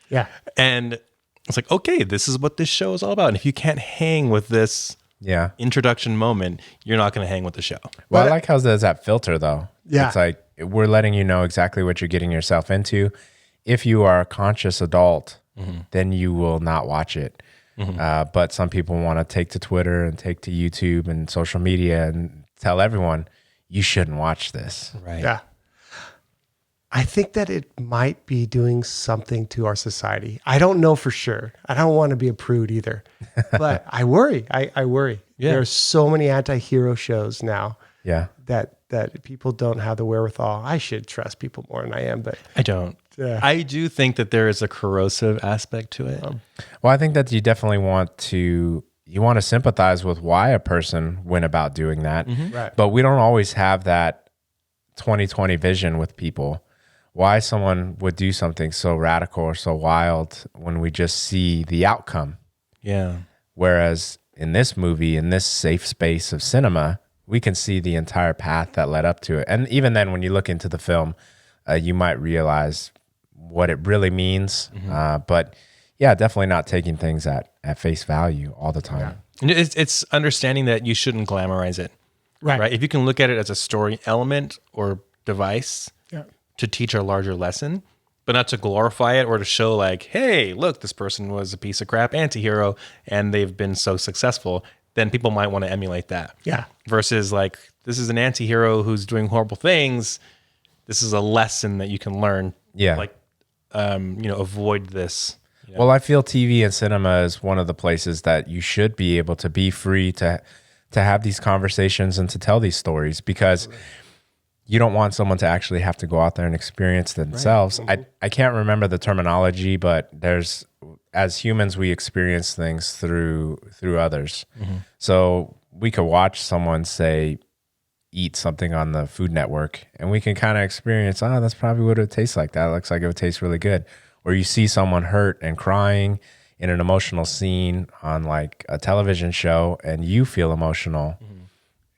Yeah. And it's like, okay, this is what this show is all about. And if you can't hang with this Yeah. introduction moment, you're not going to hang with the show. Well, I But- like how there's that filter though. Yeah. It's like we're letting you know exactly what you're getting yourself into. If you are a conscious adult, then you will not watch it. But some people want to take to Twitter and take to YouTube and social media and tell everyone you shouldn't watch this. Right. Yeah. I think that it might be doing something to our society. I don't know for sure. I don't want to be a prude either, but I worry. I worry. Yeah. There are so many anti-hero shows now Yeah. that people don't have the wherewithal. I should trust people more than I am, but I don't. Yeah. I do think that there is a corrosive aspect to it. Well, I think that you definitely want to sympathize with why a person went about doing that. Right. But we don't always have that 2020 vision with people. Why someone would do something so radical or so wild when we just see the outcome. Yeah. Whereas in this movie, in this safe space of cinema, we can see the entire path that led up to it. And even then, when you look into the film, you might realize what it really means. But yeah, definitely not taking things at face value all the time. And it's understanding that you shouldn't glamorize it. Right. If you can look at it as a story element or device Yeah. to teach a larger lesson, but not to glorify it or to show like, hey, look, this person was a piece of crap antihero and they've been so successful, then people might want to emulate that. Yeah. Versus like, this is an antihero who's doing horrible things. This is a lesson that you can learn. Yeah. Like, avoid this. Well, I feel TV and cinema is one of the places that you should be able to be free to have these conversations and to tell these stories, because you don't want someone to actually have to go out there and experience themselves. I can't remember the terminology, but as humans, we experience things through others. So we could watch someone say, eat something on the Food Network, and we can kind of experience, that's probably what it would taste like. That looks like it would taste really good. Or you see someone hurt and crying in an emotional scene on like a television show, and you feel emotional.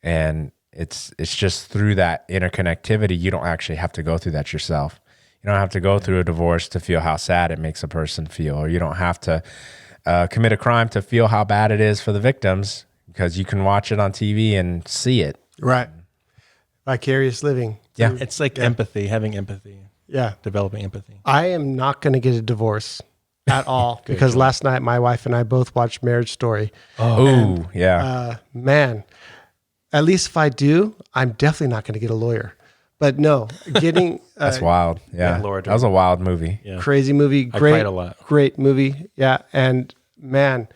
And it's just through that interconnectivity. You don't actually have to go through that yourself. You don't have to go through a divorce to feel how sad it makes a person feel, or you don't have to commit a crime to feel how bad it is for the victims, because you can watch it on TV and see it. Right. Vicarious living. Yeah. It's like empathy, having empathy, Yeah. developing empathy. I am not going to get a divorce at all because last night my wife and I both watched Marriage Story. Oh, yeah. Man, at least if I do, I'm definitely not going to get a lawyer. But no, getting That's wild. Yeah. Lord. That was a wild movie. Yeah. crazy movie, I great, cried a lot. great movie. Yeah, and man,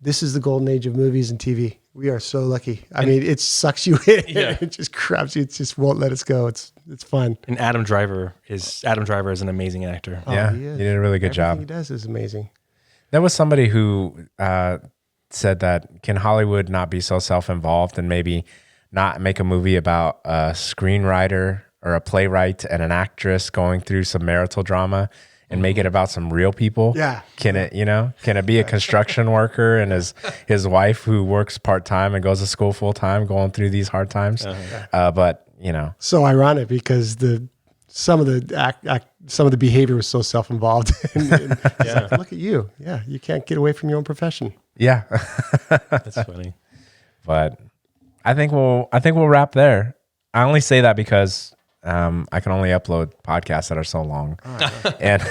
this is the golden age of movies and TV. We are so lucky. I mean, it sucks you in. Yeah. It just grabs you. It just won't let us go. It's fun. And Adam Driver is an amazing actor. Yeah. he He is. did a really good Everything job. he does is amazing. There was somebody who said that, can Hollywood not be so self-involved and maybe not make a movie about a screenwriter or a playwright and an actress going through some marital drama and make it about some real people? Yeah. Can it, can it be a construction worker and his wife who works part-time and goes to school full-time going through these hard times? But, So ironic because some of the behavior was so self-involved. and it's like, look at you. Yeah. You can't get away from your own profession. yeah. That's funny. But I think we'll wrap there. I only say that because I can only upload podcasts that are so long. And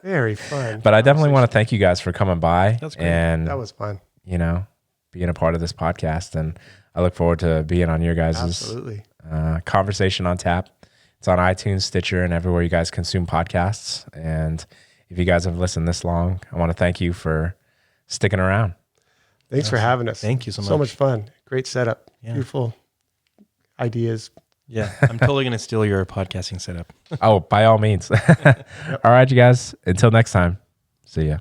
Very fun. but I definitely want to thank you guys for coming by. That's great. And That was fun. being a part of this podcast. And I look forward to being on your guys' Absolutely. Conversation on Tap. It's on iTunes, Stitcher, and everywhere you guys consume podcasts. And if you guys have listened this long, I want to thank you for sticking around. Thanks for having us. Thank you so So much. much fun. Great setup. Beautiful ideas. Yeah, I'm totally gonna steal your podcasting setup. Oh, by all means. All right, you guys. Until next time. See ya.